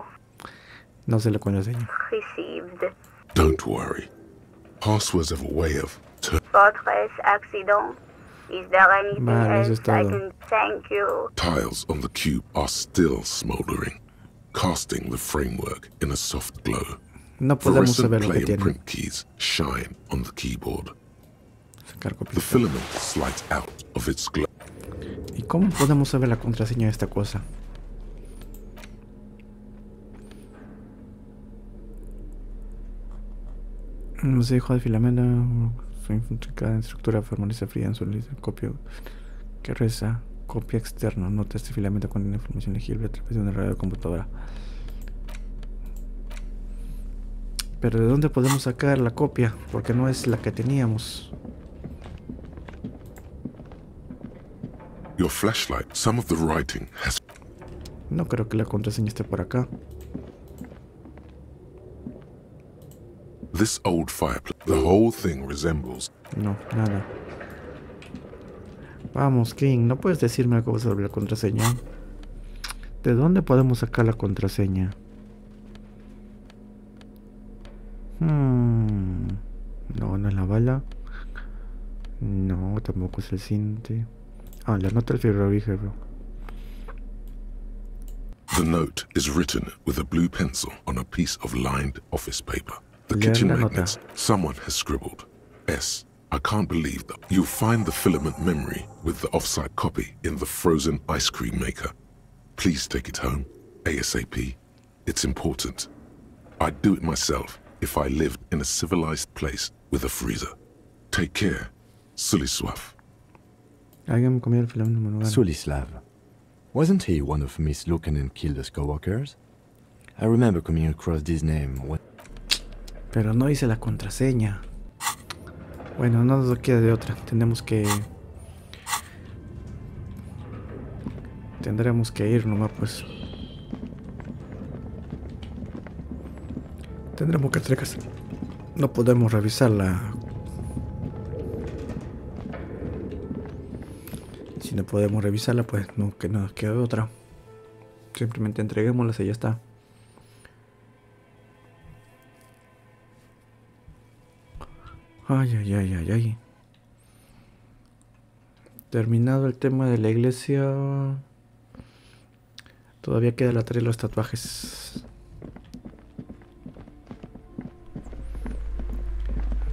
No se lo contraseña. Received. Don't worry. Passwords have a way of Fortress accident. Is there anything Vale, eso else es I todo. can thank you? Tiles on the cube are still smoldering, casting the framework in a soft glow. No podemos Fluorescent saber lo play que and tiene. print keys shine on the keyboard. Sacar The copias. filament slides out of its glow. ¿Y cómo podemos saber la contraseña de esta cosa? No sé, hijo de filamento. Cada estructura formaliza fría en su lista. Copia. Que reza. Copia externa. Nota este filamento contiene información legible a través de una red de computadora. Pero ¿de dónde podemos sacar la copia? Porque no es la que teníamos. Your flashlight, some of the writing has... No creo que la contraseña esté por acá. This old fireplace, the whole thing resembles... No, nada. Vamos, King, ¿no puedes decirme algo sobre la contraseña? ¿De dónde podemos sacar la contraseña? No, no es la bala. No, tampoco es el cinte. Ah, la nota del frigorífico. The note is written with a blue pencil on a piece of lined office paper. The Leer kitchen la nota. magnets, someone has scribbled. S. I can't believe that. You'll find the filament memory with the offside copy in the frozen ice cream maker. Please take it home, ASAP. It's important. I'd do it myself if I lived in a civilized place with a freezer. Take care, Suliswaf. Alguien me comió el filamento manual. Sulislav. Wasn't he one of Miss Lucan and Kilda's co-workers? I remember coming across this name when... Pero no hice la contraseña. Bueno, no nos queda de otra. Tendremos que ir nomás, pues. Tendremos que hacer caso. No podemos revisarla. Si no podemos revisarla, pues no, que no nos queda de otra. Simplemente entreguémosla y ya está. Ay. Terminado el tema de la iglesia. Todavía queda la tarea de los tatuajes.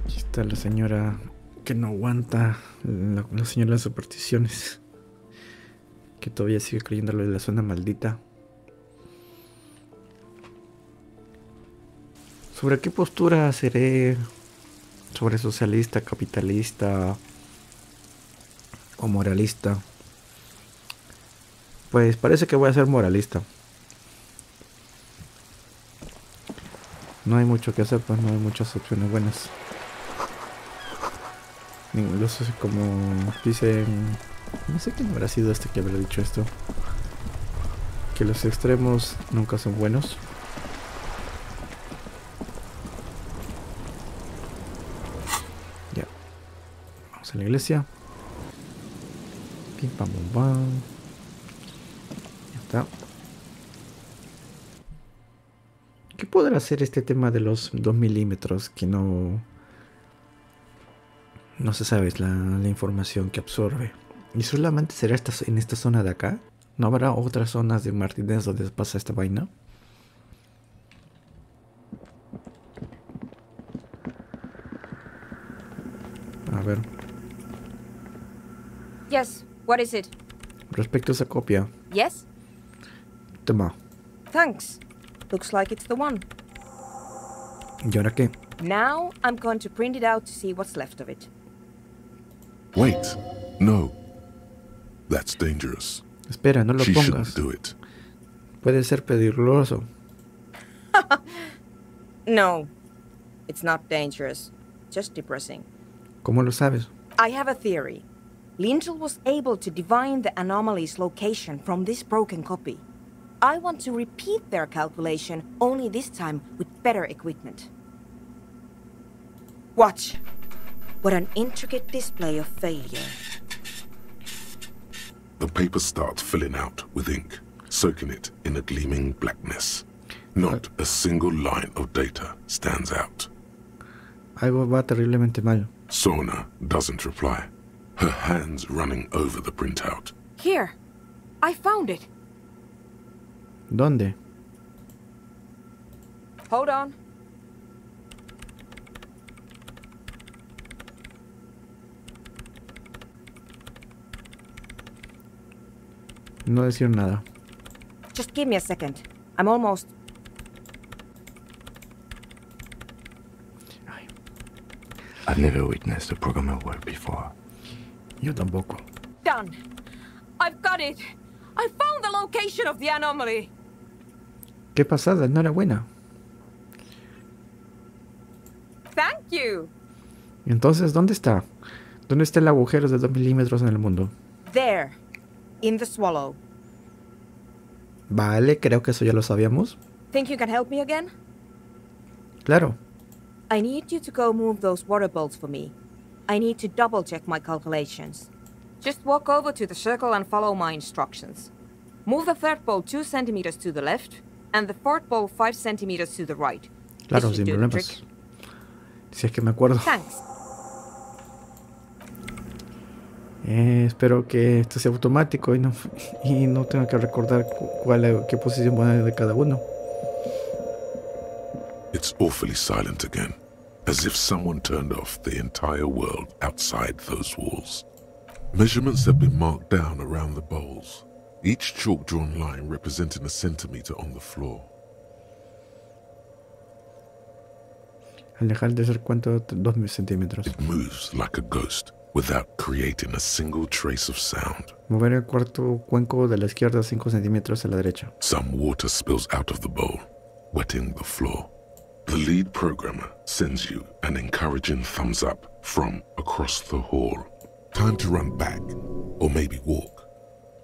Aquí está la señora que no aguanta. La señora de las supersticiones. Que todavía sigue creyendo lo de la zona maldita. ¿Sobre qué postura seré? ¿Sobre socialista, capitalista o moralista? Pues parece que voy a ser moralista. No hay mucho que hacer, pues no hay muchas opciones buenas. Incluso como dicen, no sé quién habrá sido este que habrá dicho esto, que los extremos nunca son buenos. Ya, vamos a la iglesia. Pim pam pum pam. Ya está. ¿Qué podrá hacer este tema de los 2 milímetros que no se sabe la información que absorbe? ¿Y solamente será en esta zona de acá? ¿No habrá otras zonas de Martínez donde pasa esta vaina? A ver. Yes, what is it? Respecto a esa copia. Yes? Toma. Thanks. Looks like it's the one. ¿Y ahora qué? Now I'm going to print it out to see what's left of it. Wait, no. That's dangerous. Espera, no lo She pongas. shouldn't do it. Puede ser peligroso. No, it's not dangerous. Just depressing. ¿Cómo lo sabes? I have a theory. Lintel was able to divine the anomaly's location from this broken copy. I want to repeat their calculation, only this time with better equipment. Watch. What an intricate display of failure. The paper starts filling out with ink, soaking it in a gleaming blackness. Not a single line of data stands out. Algo va terriblemente mal. Sona doesn't reply. her hands running over the printout. Here. I found it. ¿Dónde? Hold on. No decir nada. Just give me a second. I'm almost... I've never witnessed a programmer work before. Yo tampoco. Done. I've got it. I found the location of the anomaly. Qué pasada, enhorabuena. Thank you. Entonces, ¿dónde está? ¿Dónde está el agujero de 2 milímetros en el mundo? There. In the swallow. Vale, creo que eso ya lo sabíamos. Think you can help me again? Claro. I need you to go move those water bowls for me. I need to double check my calculations. Just walk over to the circle and follow my instructions. Move the third bowl 2 centimeters to the left, and the fourth bowl 5 centimeters to the right. Claro, sin problemas. Si es que me acuerdo. Thanks. Espero que esto sea automático y no tenga que recordar qué posición poner de cada uno. It's awfully silent again, as if someone turned off the entire world outside those walls. Measurements have been marked down around the bowls, each chalk-drawn line representing a centimeter on the floor. Al dejar de ser cuánto, 2 centímetros. It moves like a ghost, without creating a single trace of sound. Mover el cuarto cuenco de la izquierda 5 centímetros a la derecha. Some water spills out of the bowl, wetting the floor. The lead programmer sends you an encouraging thumbs up from across the hall. Time to run back, or maybe walk.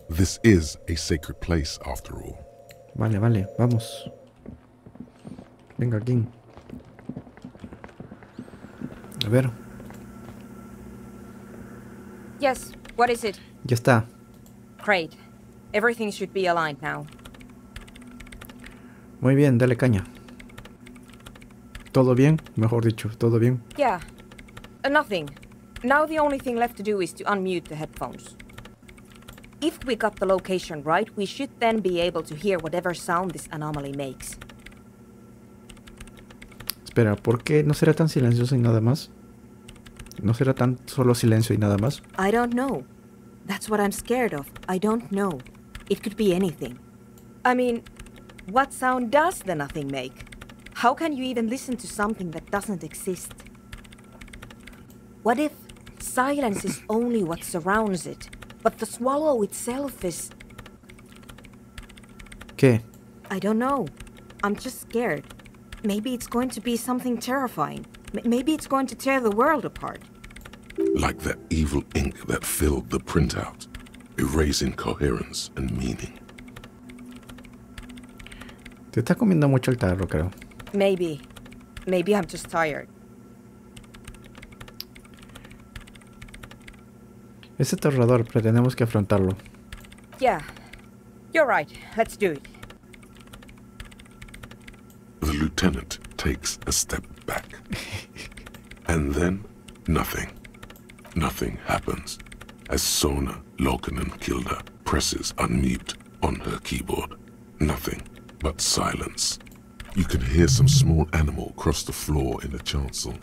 This is a sacred place after all. Vale, vamos. Venga, King. A ver. Yes, what is it? Ya está. Great. Everything should be aligned now. Muy bien, dale caña. ¿Todo bien? Mejor dicho, ¿todo bien? Yeah. Nothing. Now the only thing left to do is to unmute the headphones. If we got the location right, we should then be able to hear whatever sound this anomaly makes. Espera, ¿por qué no será tan silencioso y nada más? ¿No será tan solo silencio y nada más? I don't know. That's what I'm scared of. I don't know. It could be anything. I mean, what sound does the nothing make? How can you even listen to something that doesn't exist? What if silence is only what surrounds it, but the swallow itself is... ¿Qué? I don't know. I'm just scared. Maybe it's going to be something terrifying. Maybe it's going to tear the world apart. Like that evil ink that filled the printout, erasing coherence and meaning. Te está comiendo mucho el tarro, creo. Maybe. Maybe I'm just tired. Es aterrador, pero tenemos que afrontarlo. Yeah. You're right. Let's do it. The lieutenant takes a step back. And then, nothing. Nothing happens as Sona Lokanen-Kilda presses unmute on her keyboard. Nothing but silence. You can hear some small animal cross the floor in the chancel.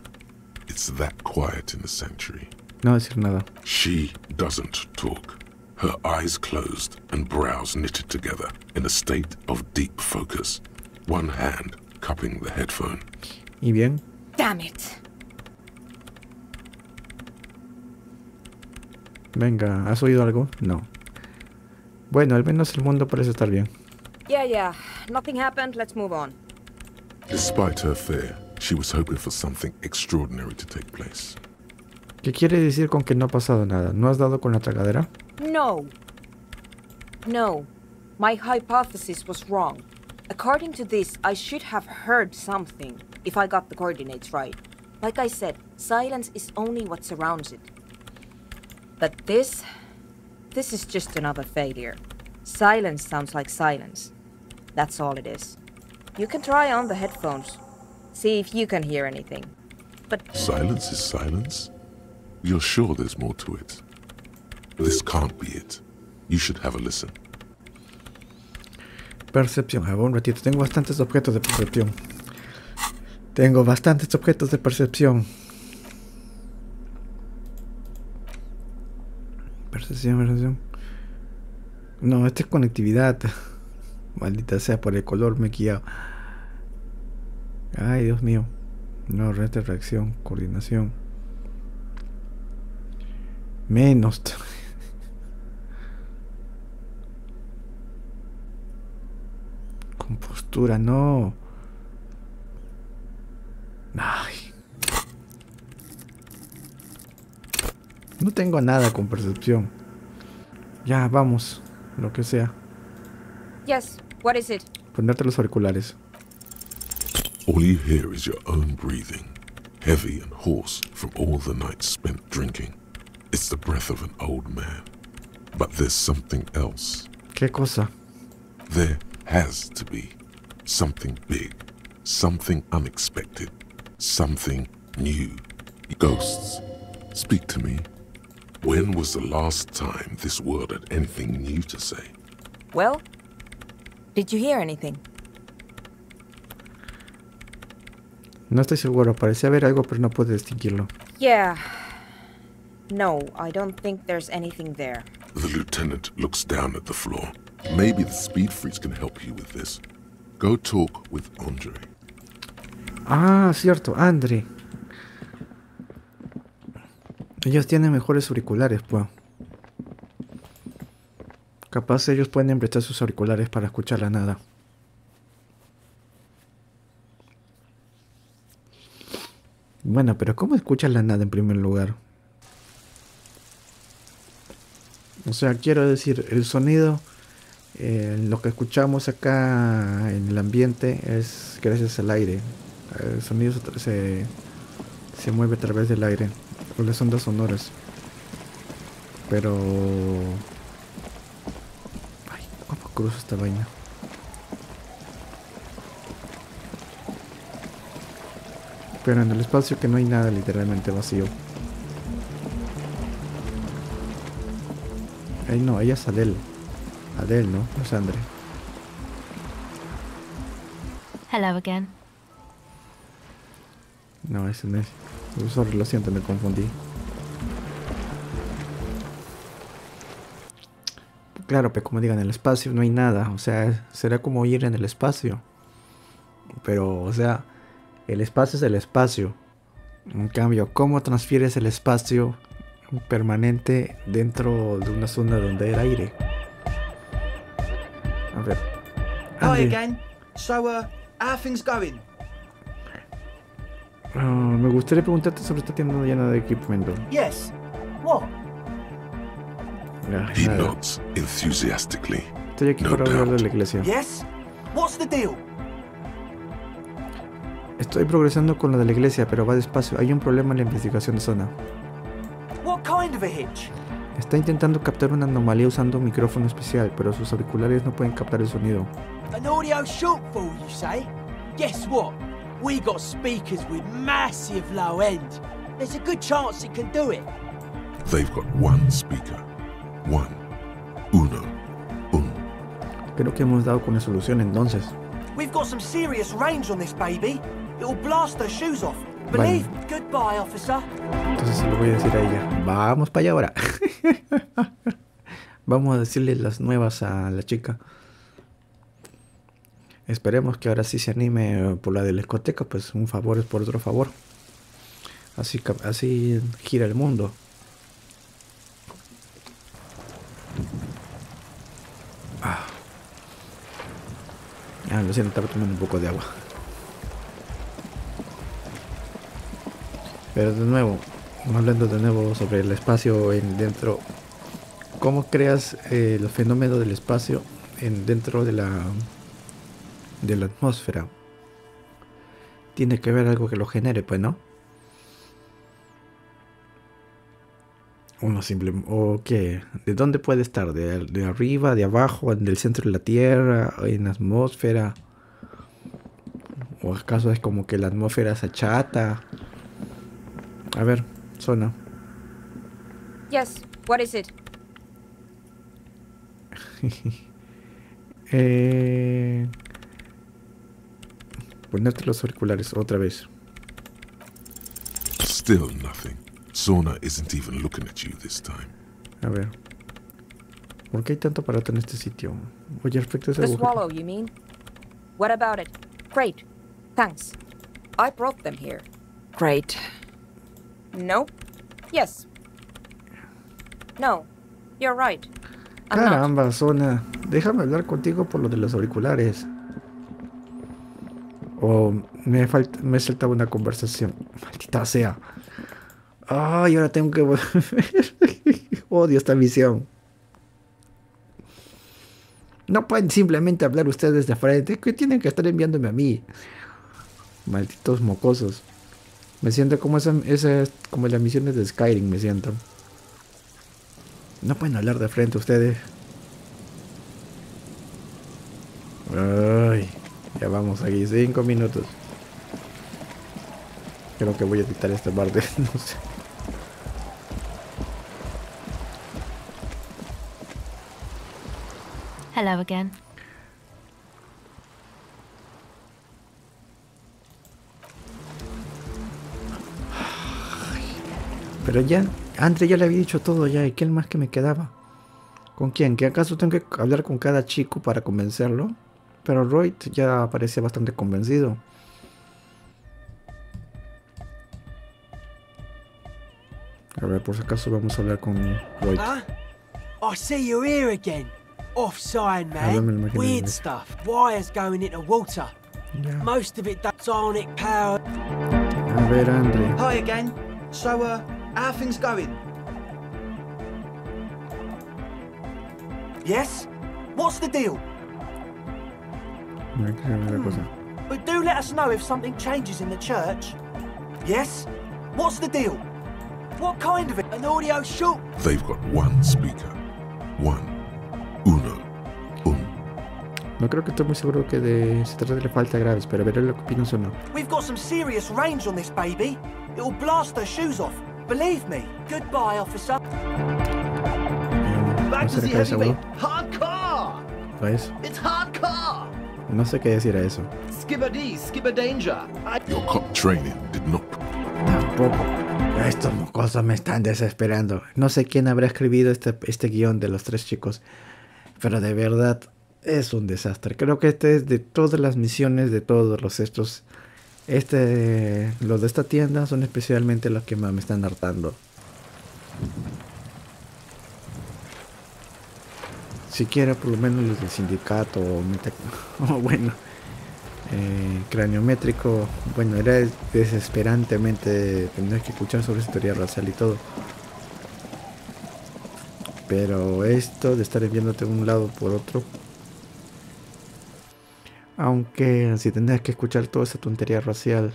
It's that quiet in the sanctuary. No decir nada. She doesn't talk. Her eyes closed and brows knitted together in a state of deep focus. One hand cupping the headphone. ¿Y bien? Damn it. Venga, ¿has oído algo? No. Bueno, al menos el mundo parece estar bien. Yeah. Nothing happened. Let's move on. Despite her fear, she was hoping for something extraordinary to take place. ¿Qué quiere decir con que no ha pasado nada? ¿No has dado con la tragadera? No. My hypothesis was wrong. According to this, I should have heard something, if I got the coordinates right. Like I said, silence is only what surrounds it. But this is just another failure. Silence sounds like silence. That's all it is. You can try on the headphones. See if you can hear anything. But... Silence is silence? You're sure there's more to it? This can't be it. You should have a listen. Percepción. A ver, un ratito. Tengo bastantes objetos de percepción. Tengo bastantes objetos de percepción. Percepción. No, esta es conectividad. Maldita sea, por el color me he quillado. Ay, Dios mío. No, red de reacción, coordinación. Menos. Compostura, no. Ay. No tengo nada con percepción. Ya, vamos. Lo que sea. Yes, what is it? Ponerte los auriculares. All you hear is your own breathing, heavy and hoarse from all the nights spent drinking. It's the breath of an old man. But there's something else. ¿Qué cosa? There has to be something big, something unexpected, something new. Ghosts, speak to me. When was the last time this world had anything new to say? Well, did you hear anything? No estoy seguro. Parecía haber algo, pero no puedo distinguirlo. Yeah. No, I don't think there's anything there. The lieutenant looks down at the floor. Maybe the speed freaks can help you with this. Go talk with Andre. Ah, cierto, Andre. Ellos tienen mejores auriculares, pues. Capaz ellos pueden prestar sus auriculares para escuchar la nada. Bueno, pero ¿cómo escuchas la nada en primer lugar? O sea, quiero decir, el sonido, lo que escuchamos acá en el ambiente es gracias al aire. El sonido se mueve a través del aire, con las ondas sonoras. Pero... ay, ¿cómo cruzo esta vaina? Pero en el espacio que no hay nada, literalmente vacío. Ay no, ella es Adele. Adele, ¿no? No es Andre. Hello again. No, ese no es. Sorry, lo siento, me confundí. Claro, pero como digan, en el espacio no hay nada. O sea, será como ir en el espacio. Pero, o sea, el espacio es el espacio. En cambio, ¿cómo transfieres el espacio permanente dentro de una zona donde hay aire? A ver. Hi again. So, how things going? Me gustaría preguntarte sobre esta tienda llena de equipamiento. Yes. What? He nods enthusiastically. Estoy aquí para hablar de la iglesia. Yes? What's the deal? Estoy progresando con lo de la iglesia, pero va despacio. Hay un problema en la investigación de zona. What kind of a hitch? Está intentando captar una anomalía usando un micrófono especial, pero sus auriculares no pueden captar el sonido. An audio shortfall, you say? Guess what? We got speakers with massive low end. There's a good chance it can do it. They've got one speaker. One. Uno. Un. Creo que hemos dado con la solución entonces. We've got some serious range on this baby. It'll blast her shoes off. Believe. Vale. Goodbye, officer. Entonces se lo voy a decir a ella. Vamos para allá ahora. Vamos a decirle las nuevas a la chica. Esperemos que ahora sí se anime por la de la discoteca. Pues un favor es por otro favor. Así gira el mundo. Lo siento, estaba tomando un poco de agua. Pero de nuevo, hablando de nuevo sobre el espacio dentro. ¿Cómo creas los fenómenos del espacio dentro de la atmósfera? Tiene que haber algo que lo genere, pues, ¿no? Uno simple. ¿O qué? ¿De dónde puede estar? ¿De arriba, de abajo, del centro de la Tierra, en la atmósfera? ¿O acaso es como que la atmósfera se achata? A ver, zona. Yes, what is it? Ponerte los auriculares otra vez. Still nothing. Sauna isn't even looking at you this time. A ver. ¿Por qué hay tanto aparato en este sitio? Oye, respecto a ese The agujero. swallow, you mean? What about it? Great. Thanks. I brought them here. Great. No. Yes. No. You're right. I'm not. Caramba, Zona. Déjame hablar contigo por lo de los auriculares. O me saltaba una conversación. Maldita sea. Ay, ahora tengo que volver. Odio esta misión. No pueden simplemente hablar ustedes de frente. Que tienen que estar enviándome a mí. Malditos mocosos. Me siento como como las misiones de Skyrim, me siento. No pueden hablar de frente ustedes. Ay, ya vamos aquí, 5 minutos. Creo que voy a editar esta parte, no sé. Hello again. Pero ya, Andre ya le había dicho todo ya. ¿Y qué más que me quedaba? ¿Con quién? ¿Que acaso tengo que hablar con cada chico para convencerlo? Pero Roy ya parecía bastante convencido. A ver, por si acaso vamos a hablar con Roy. I see you here again. Offside, man. Weird stuff. Wires going into water. Yeah. Most of it sonic power. A ver, Andre. Hi again. So, how are things going? Yes? What's the deal? But do let us know if something changes in the church. Yes? What's the deal? What kind of it? An audio shoot? They've got one speaker. One. Uno. No creo que estoy muy seguro que se trata de falta graves, pero veré lo que opinas o no. We've got some serious range on this baby. It'll blast their shoes off. Believe me. Goodbye, officer. Back to the heavyweight. Hardcore! ¿Ves? It's hardcore! No sé qué decir a eso. Skibberdy, skibber danger. Your cop training did not... Tampoco. Estos mocosos me están desesperando. No sé quién habrá escribido este guión de los 3 chicos. Pero de verdad es un desastre. Creo que este es de todas las misiones, de todos los estos. Los de esta tienda son especialmente los que más me están hartando. Siquiera por lo menos los del sindicato o bueno, craniométrico. Bueno, era desesperantemente tener que escuchar sobre esa teoría racial y todo. Pero esto de estar enviándote de un lado por otro. Aunque si tendrías que escuchar toda esa tontería racial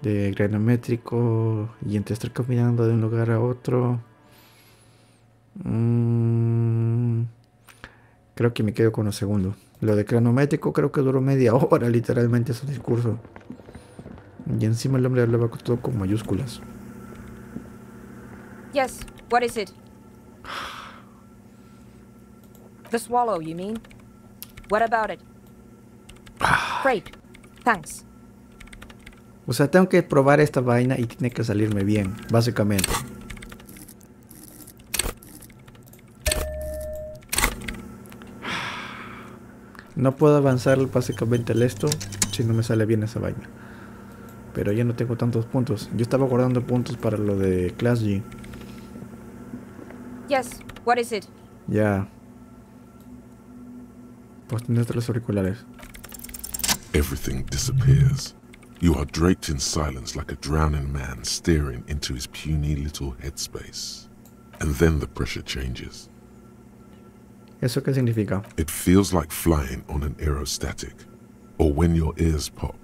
de granométrico y entre estar caminando de un lugar a otro, creo que me quedo con lo segundo. Lo de granométrico creo que duró media hora literalmente ese discurso. Y encima el hombre hablaba todo con mayúsculas. Yes, what is it? The swallow, you mean? What about it? Great. Thanks. O sea, tengo que probar esta vaina y tiene que salirme bien, básicamente. No puedo avanzar básicamente el esto si no me sale bien esa vaina. Pero ya no tengo tantos puntos. Yo estaba guardando puntos para lo de Class G. Yes, what is it? Ya. Pues tienes los auriculares. Everything disappears. You are draped in silence like a drowning man staring into his puny little headspace. And then the pressure changes. ¿Eso qué significa? It feels like flying on an aerostatic, or when your ears pop,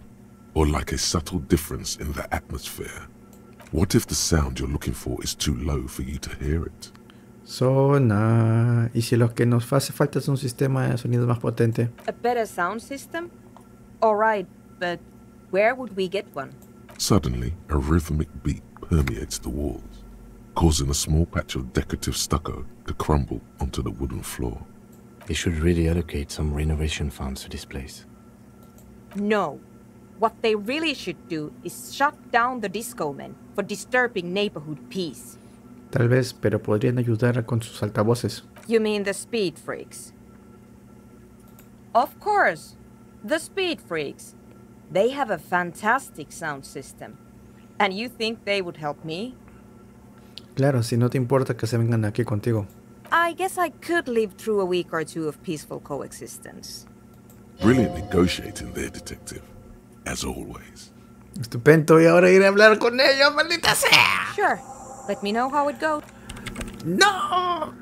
or like a subtle difference in the atmosphere. What if the sound you're looking for is too low for you to hear it? Sona. ¿Y si lo que nos hace falta es un sistema de sonido más potente? A better sound system? Alright, but where would we get one? Suddenly, a rhythmic beat permeates the walls, causing a small patch of decorative stucco to crumble onto the wooden floor. He should really allocate some renovation funds to this place. No. What they really should do is shut down the disco men for disturbing neighborhood peace. Tal vez, pero podrían ayudar con sus altavoces. You mean the speed freaks? Of course. The speed freaks. They have a fantastic sound system. And you think they would help me? Claro, si no te importa que se vengan aquí contigo. I guess I could live through a week or two of peaceful coexistence. Brilliant negotiating there, detective. As always. Estupendo, y ahora iré a hablar con ellos, maldita sea. Sure. Let me know how it goes. ¡No!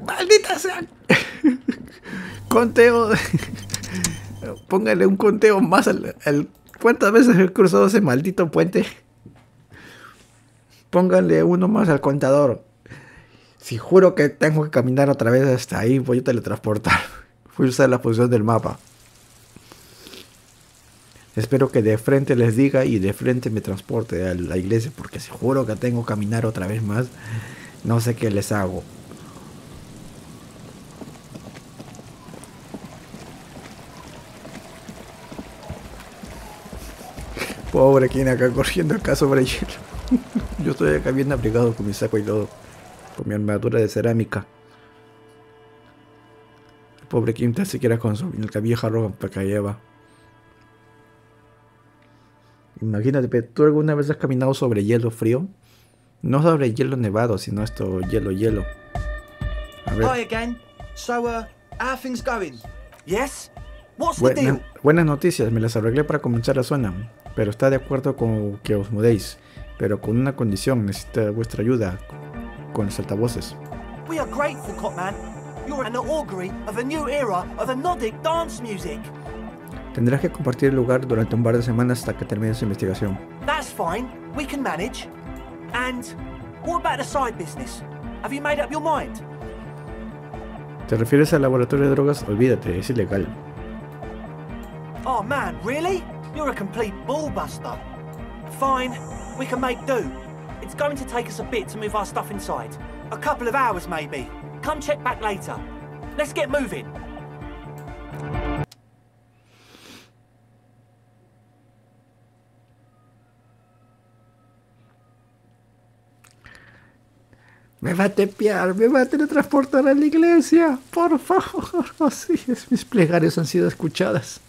¡Maldita sea! Conteo. Póngale un conteo más al... ¿Cuántas veces he cruzado ese maldito puente? Póngale uno más al contador. Si juro que tengo que caminar otra vez hasta ahí, voy a teletransportar. Voy a usar la posición del mapa. Espero que de frente les diga y de frente me transporte a la iglesia, porque si juro que tengo que caminar otra vez más, no sé qué les hago. Pobre quien acá corriendo acá sobre hielo. Yo estoy acá bien abrigado con mi saco y todo, con mi armadura de cerámica. El pobre quien ni siquiera con su vieja ropa que lleva. Imagínate, ¿tú alguna vez has caminado sobre hielo frío? No sobre hielo nevado, sino esto, hielo. A ver. Hi again. So, how things going? Yes? What's the deal? Buenas noticias, me las arreglé para comenzar la zona. Pero está de acuerdo con que os mudéis. Pero con una condición, necesita vuestra ayuda con los altavoces. We are grateful, Copman. You're an augury of a new era of anodic dance music. Tendrás que compartir el lugar durante un par de semanas hasta que termine su investigación. That's fine. We can manage. And what about the side business? Have you made up your mind? ¿Te refieres al laboratorio de drogas? Olvídate, es ilegal. Oh man, really? You're a complete ballbuster. Fine, we can make do. It's going to take us a bit to move our stuff inside. A couple of hours maybe. Come check back later. Let's get moving. Me va a tepear, me va a teletransportar a la iglesia. Por favor, así es, mis plegarias han sido escuchadas.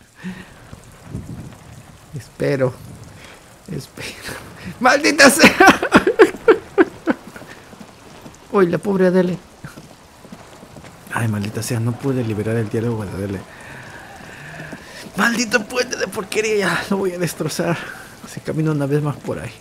Espero. ¡Maldita sea! Uy, la pobre Adele. Ay, maldita sea, no pude liberar el diálogo de Adele. Maldito puente de porquería, ya lo voy a destrozar. Si camino una vez más por ahí.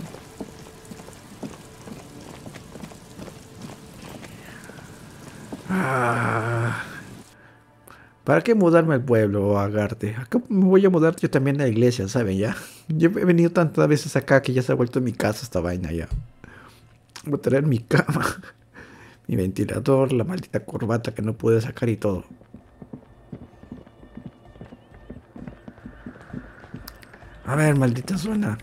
¿Para qué mudarme al pueblo o a Agarte? Acá me voy a mudar yo también a la iglesia, ¿saben ya? Yo he venido tantas veces acá que ya se ha vuelto mi casa esta vaina ya. Voy a traer mi cama, mi ventilador, la maldita corbata que no pude sacar y todo. A ver, maldita zona.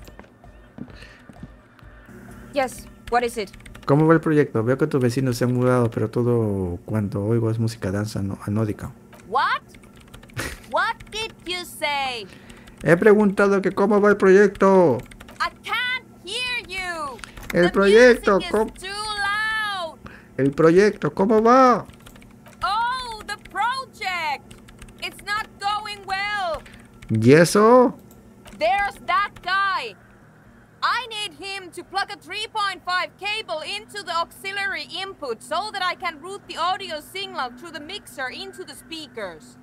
Yes, what is it? ¿Cómo va el proyecto? Veo que tus vecinos se han mudado, pero todo cuanto oigo es música danza anódica. What? What did you say? He preguntado que cómo va el proyecto. I can't hear you. El proyecto, ¿cómo? El proyecto, ¿cómo va? Oh, the project. It's not going well. ¿Y eso? There's that guy. I need him to plug a 3.5 cable into the auxiliary input so that I can route the audio signal through the mixer into the speakers.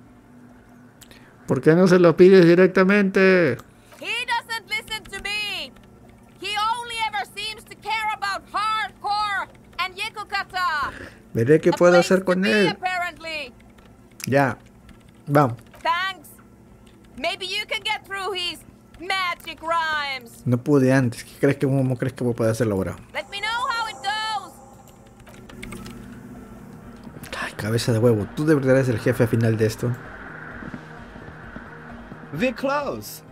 ¿Por qué no se lo pides directamente? He doesn't listen to me. He only ever seems to care about hardcore and yekukata. Veré qué puedo hacer con él. Apparently. Ya, vamos. Thanks. Maybe you can get through his magic rhymes. No pude antes. ¿Cómo crees que voy a poder hacerlo ahora? Let me know how it goes. Ay, cabeza de huevo. ¿Tú de verdad eres el jefe final de esto? We're close.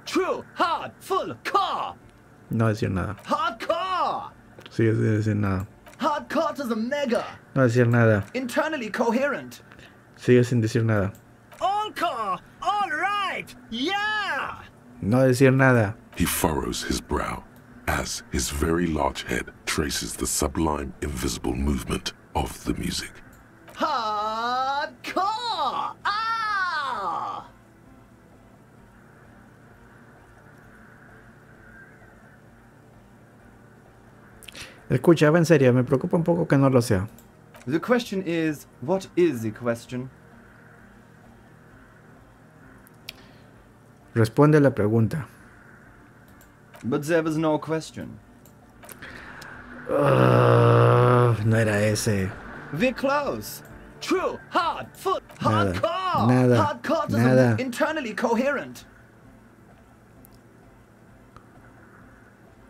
True, hard, full car. No decir nada. Hard car. Sí, sin decir nada. Hard Hardcore to the mega. No decir nada. Internally coherent. Sigue sin decir nada. All-car! All right! Yeah! No decir nada. He furrows his brow as his very large head traces the sublime, invisible movement of the music. Hardcore! Ah! Escucha, va en serio, me preocupa un poco que no lo sea. The question is, what is the question? Responde a la pregunta. But there was no question. No era ese. We're close. True. Hard. Foot. Nada. Hardcore. Nada. Hardcore to Nada. the internally coherent.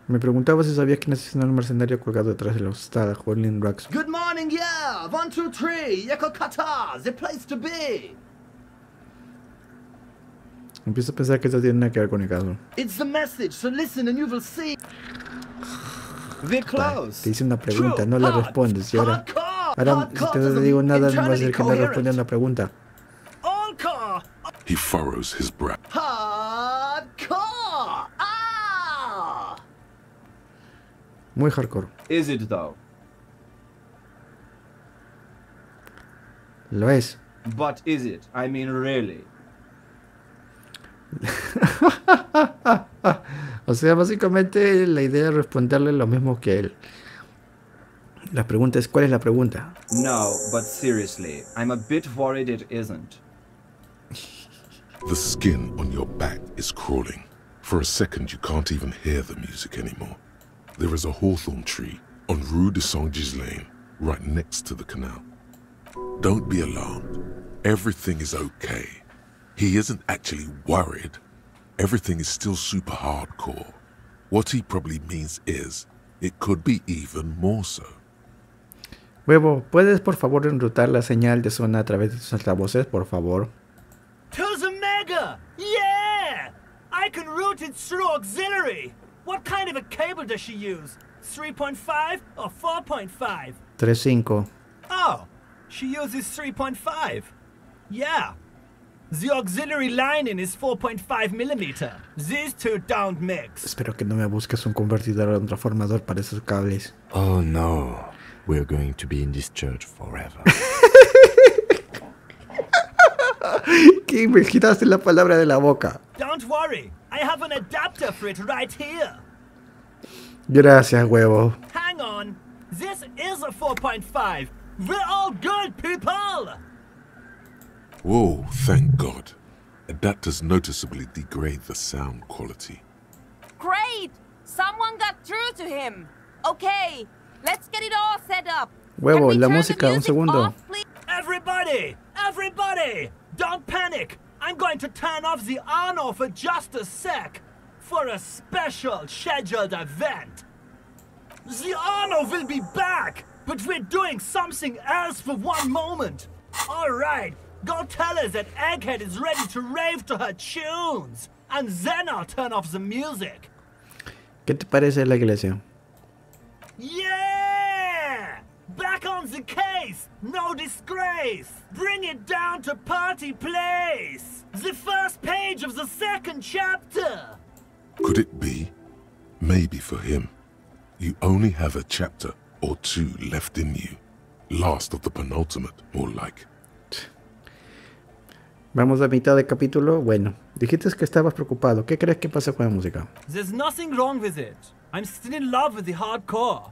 Me preguntaba si sabías quién asesinó al mercenario colgado detrás de la hostada, Julian Rax. Good morning, yeah. 1, 2, 3. Yakokata. The place to be. Empiezo a pensar que esto tiene nada que ver con el caso. It's the message, so listen and you will see. We're close. Te hice una pregunta, no la respondes. Y ahora si te no te digo nada, no va a ser que no respondas la pregunta. He furrows his brow. Hardcore! Ah! Muy hardcore. Is it though? Lo es. But is it? I mean, really? O sea, básicamente la idea es responderle lo mismo que él. La pregunta es, ¿cuál es la pregunta? No, but seriously, I'm a bit worried it isn't. The skin on your back is crawling. For a second, you can't even hear the music anymore. There is a hawthorn tree on Rue de Saint-Ghislain, right next to the canal. Don't be alarmed. Everything is okay. He isn't actually worried. Everything is still super hardcore. What he probably means is, it could be even more so. Huevo, ¿puedes por favor enrutar la señal de zona a través de tus altavoces, por favor? To the mega! Yeah! I can route it through auxiliary. What kind of a cable does she use? 3.5 or 4.5? 3.5. Oh, she uses 3.5. Yeah. The auxiliary lining is 4.5 millimeter. These two don't mix. Espero que no me busques un convertidor o un transformador para esos cables. Oh no. We're going to be in this church forever. ¿Qué me quitaste la palabra de la boca? Don't worry. I have an adapter for it right here. Gracias, huevo. Hang on. This is a 4.5. We're all good, people! Whoa, thank God. Adapters noticeably degrade the sound quality. Great! Someone got through to him. Okay, let's get it all set up. Huevo, la música, un segundo. Everybody! Everybody! Don't panic! I'm going to turn off the on-off for just a sec. For a special scheduled event. The on-off will be back, but we're doing something else for one moment. Alright, go tell her that Egghead is ready to rave to her tunes. And then I'll turn off the music. ¿Qué te parece la iglesia? Yeah! Back on the case! No disgrace! Bring it down to party place! The first page of the second chapter! Could it be? Maybe for him, you only have a chapter or two left in you. Last of the penultimate, more like. Vamos a mitad de capítulo. Bueno, dijiste que estabas preocupado. ¿Qué crees que pasa con la música? There's nothing wrong with it. I'm still in love with the hardcore.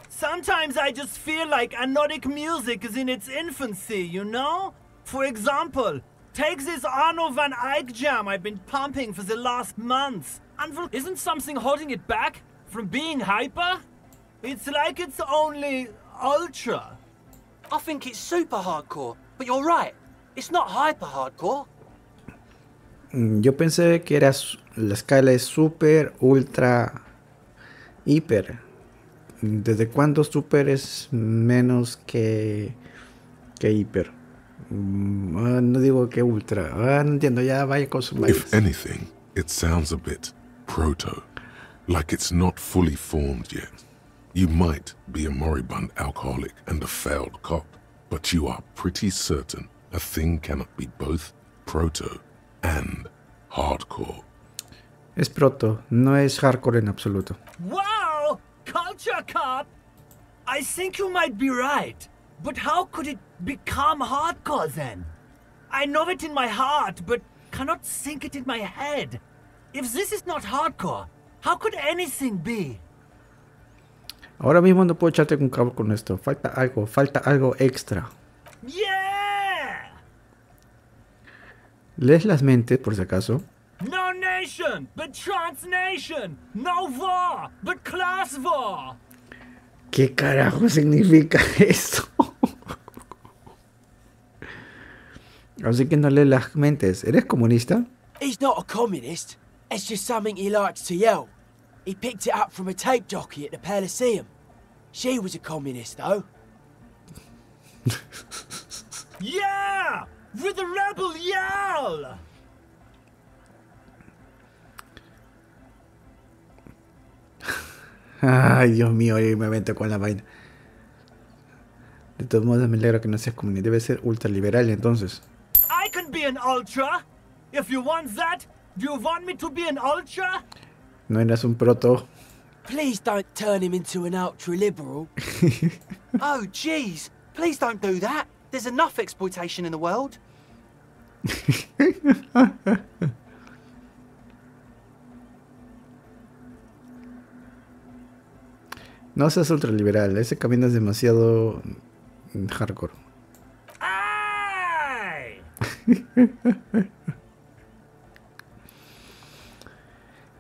Sometimes I just feel like anodic music is in its infancy, you know? For example, take this Arno van Eyck jam I've been pumping for the last months. And isn't something holding it back from being hyper? It's like it's only ultra. I think it's super hardcore, but you're right. It's not hyper hardcore. Yo pensé que la escala es super, ultra, hiper. ¿Desde cuándo super es menos que hiper? No digo que ultra. No entiendo, ya vaya con su maíz. If anything, it sounds a bit proto, like it's not fully formed yet. You might be a moribund alcoholic and a failed cop, but you are pretty certain a thing cannot be both proto and hardcore. Es proto, no es hardcore en absoluto. Wow! Culture cop! I think you might be right. But how could it become hardcore then? I know it in my heart, but cannot think it in my head. If this is not hardcore, how could anything be? Ahora mismo no puedo echarte un cabo con esto. Falta algo extra. Yeah! ¿Lees las mentes, por si acaso? No nation, but transnation. No war, but class war. ¿Qué carajo significa esto? Así que no lees las mentes. ¿Eres comunista? He's not a communist. It's just something he likes to yell. He picked it up from a tape jockey at the Elysium. She was a communist, though. Yeah! With the rebel yell! Ay, Dios mío, y me avento con la vaina. De todos modos, me alegro que no seas comunista. Debe ser ultraliberal, entonces. I can be an ultra. If you want that, do you want me to be an ultra? No eras un proto. Please don't turn him into an ultra-liberal. Oh, jeez. Please don't do that. There's enough exploitation in the world. No seas ultraliberal. Ese camino es demasiado hardcore.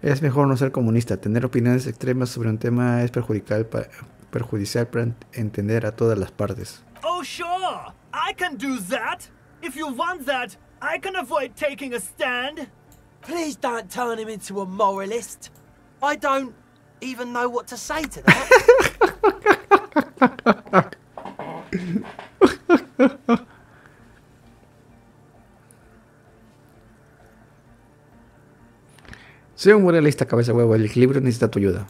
Es mejor no ser comunista. Tener opiniones extremas sobre un tema es perjudicial para entender a todas las partes. Oh, sure. I can do that. If you want that, I can avoid taking a stand. Please don't turn him into a moralist. I don't even know what to say to that. Soy un moralista, cabeza huevo. El equilibrio necesita tu ayuda.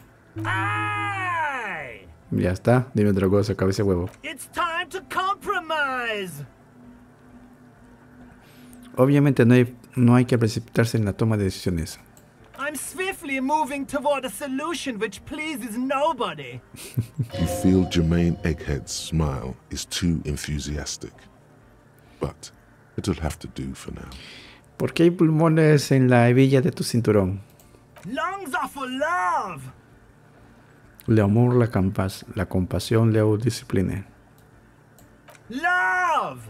Ya está. Dime otra cosa, cabeza huevo. It's time to compromise. Obviamente no hay que precipitarse en la toma de decisiones. I'm swiftly moving toward a solution which pleases nobody. You feel Jermaine Egghead's smile is too enthusiastic, but it'll have to do for now. ¿Por qué hay pulmones en la hebilla de tu cinturón? Lungs are for love. Le amor, la compasión, la disciplina. Love!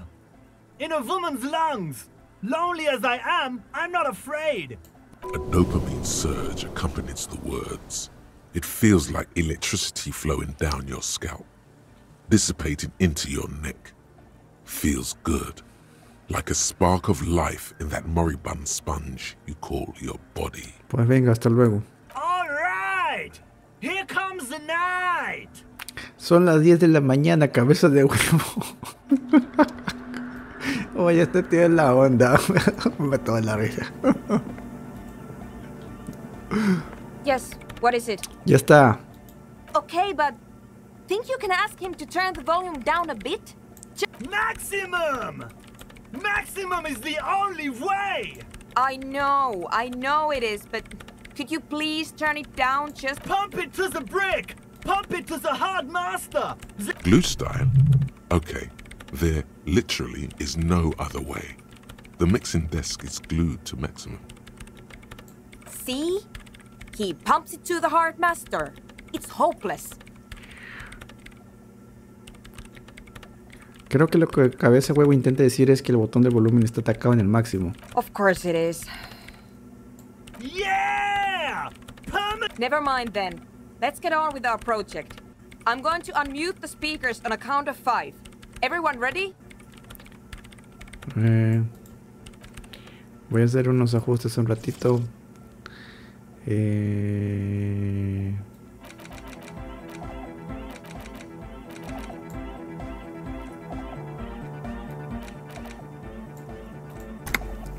In a woman's lungs. Lonely as I am, I'm not afraid. A dopamine surge accompanies the words. It feels like electricity flowing down your scalp, dissipating into your neck. Feels good. Like a spark of life in that moribund sponge you call your body. Pues venga, hasta luego. All right. Here comes the night. Son las 10 de la mañana, cabeza de huevo. Oye, este tío es la onda. Me mató en la risa. Yes, what is it? Ya está. Okay, but think you can ask him to turn the volume down a bit? Maximum! Maximum is the only way! I know it is, but could you please turn it down just... Pump it to the brick! Pump it to the hard master! Glue style? Okay, there literally is no other way. The mixing desk is glued to maximum. See? He pumps it to the hard master. It's hopeless. Creo que lo que cabeza huevo intenta decir es que el botón del volumen está atacado en el máximo. Of course it is. Yeah! Never mind then. Let's get on with our project. I'm going to unmute the speakers on a count of 5. Everyone ready? Voy a hacer unos ajustes un ratito.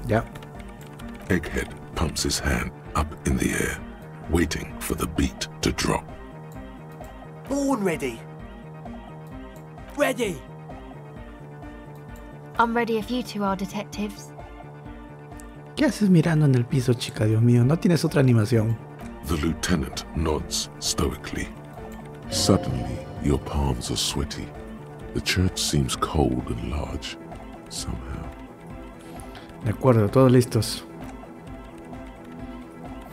Ya. Egghead pumps his hand up in the air, waiting for the beat to drop. born ready. Ready. I'm ready if you two are detectives. ¿Qué haces mirando en el piso, chica? Dios mío, ¿no tienes otra animación? The lieutenant nods stoically. Suddenly, your palms are sweaty. The church seems cold and large, somehow. De acuerdo, todos listos.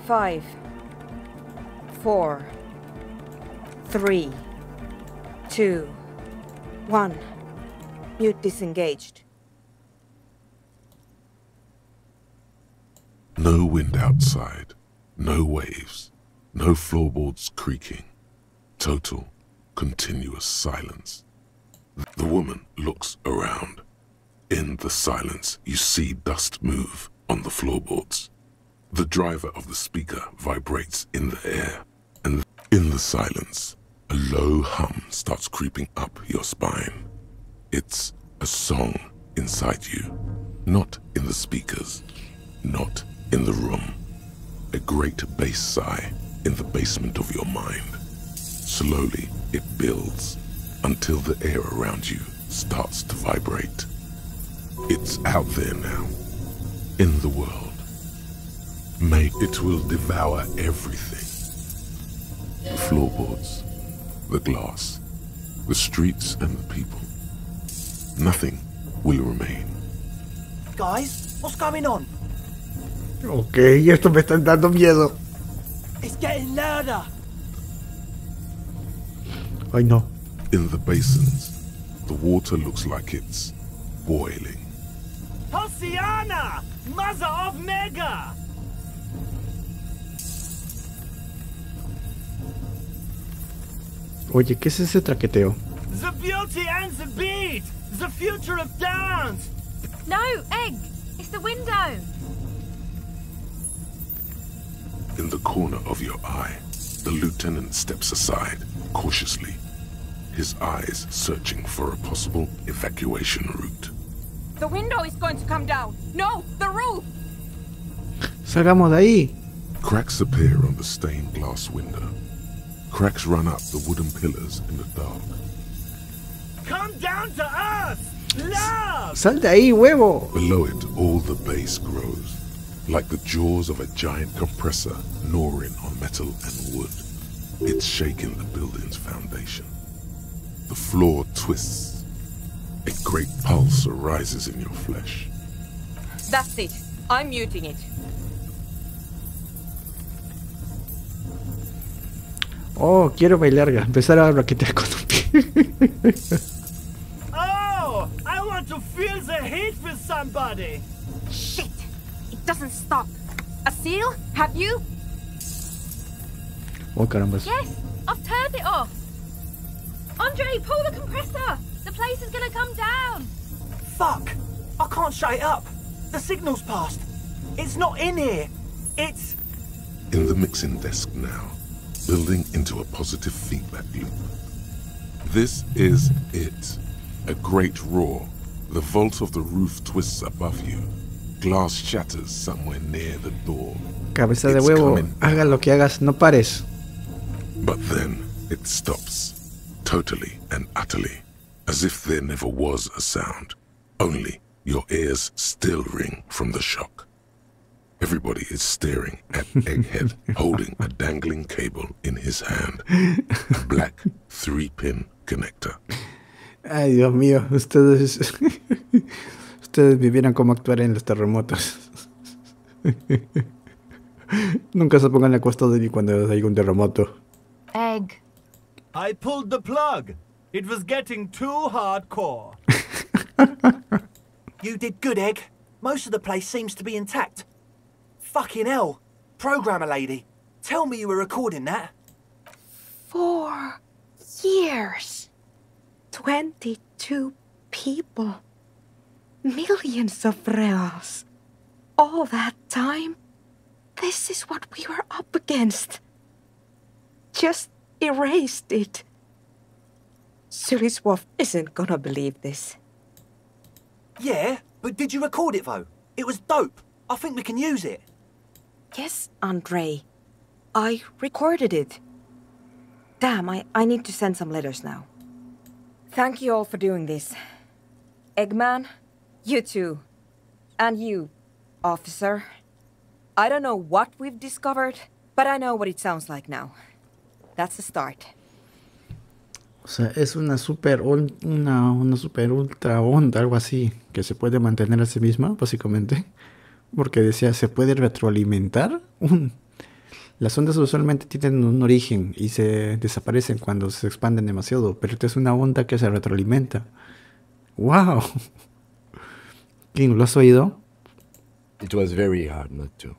5, 4, 3, 2, 1. Mute disengaged. No wind outside, no waves, no floorboards creaking. Total, continuous silence. The woman looks around. In the silence, you see dust move on the floorboards. The driver of the speaker vibrates in the air, and in the silence, a low hum starts creeping up your spine. It's a song inside you, not in the speakers, not in the room. A great bass sigh in the basement of your mind. Slowly, it builds until the air around you starts to vibrate. It's out there now, in the world. It will devour everything. The floorboards, the glass, the streets and the people. Nothing will remain. Guys, what's going on? Ok, esto me está dando miedo. It's getting louder. Ay, no. In the basins, the water looks like it's boiling. Hosiana! Mother of Mega! Oye, ¿qué es ese traqueteo? The beauty and the beat! The future of dance! No, Egg! It's the window! In the corner of your eye, the lieutenant steps aside, cautiously, his eyes searching for a possible evacuation route. The window is going to come down. No, the roof! Salgamos de ahí. Cracks appear on the stained glass window. Cracks run up the wooden pillars in the dark. Come down to earth! Love! Sal de ahí, huevo! Below it, all the bass grows, like the jaws of a giant compressor gnawing on metal and wood. It's shaking the building's foundation. The floor twists. A great pulse arises in your flesh. That's it. I'm muting it. Oh, quiero bailar, empezar a raquetear con un pie. Oh, I want to feel the heat with somebody. Shit! It doesn't stop. A seal? Have you? Oh, caramba. Yes, I've turned it off. Andre, pull the compressor. The place is gonna come down. Fuck! I can't shut it up. The signal's passed. It's not in here. It's... In the mixing desk now, building into a positive feedback loop. This is it. A great roar. The vault of the roof twists above you. Glass shatters somewhere near the door. Cabeza de huevo, haga lo que hagas, no pares. But then it stops. Totally and utterly. As if there never was a sound. Only your ears still ring from the shock. Everybody is staring at Egghead holding a dangling cable in his hand. A black 3-pin connector. Ay, Dios mío, ustedes vivieran cómo actuar en los terremotos. Nunca se pongan a costa de mí cuando hay un terremoto. Egg. I pulled the plug. It was getting too hardcore. You did good, Egg. Most of the place seems to be intact. Fucking hell. Programmer lady, tell me you were recording that. 4 years. 22 people. Millions of reals. All that time? This is what we were up against. Just erased it. Suliswolf isn't gonna believe this. Yeah, but did you record it though? It was dope. I think we can use it. Yes, Andre. I recorded it. Damn, I need to send some letters now. Thank you all for doing this. Eggman, you too. And you, officer. I don't know what we've discovered, but I know what it sounds like now. That's the start. O sea, es una super ultra onda, algo así, que se puede mantener a sí misma, básicamente. Porque decía, ¿se puede retroalimentar? Las ondas usualmente tienen un origen y se desaparecen cuando se expanden demasiado, pero esta es una onda que se retroalimenta. ¡Wow! King, ¿lo has oído? It was very hard not to.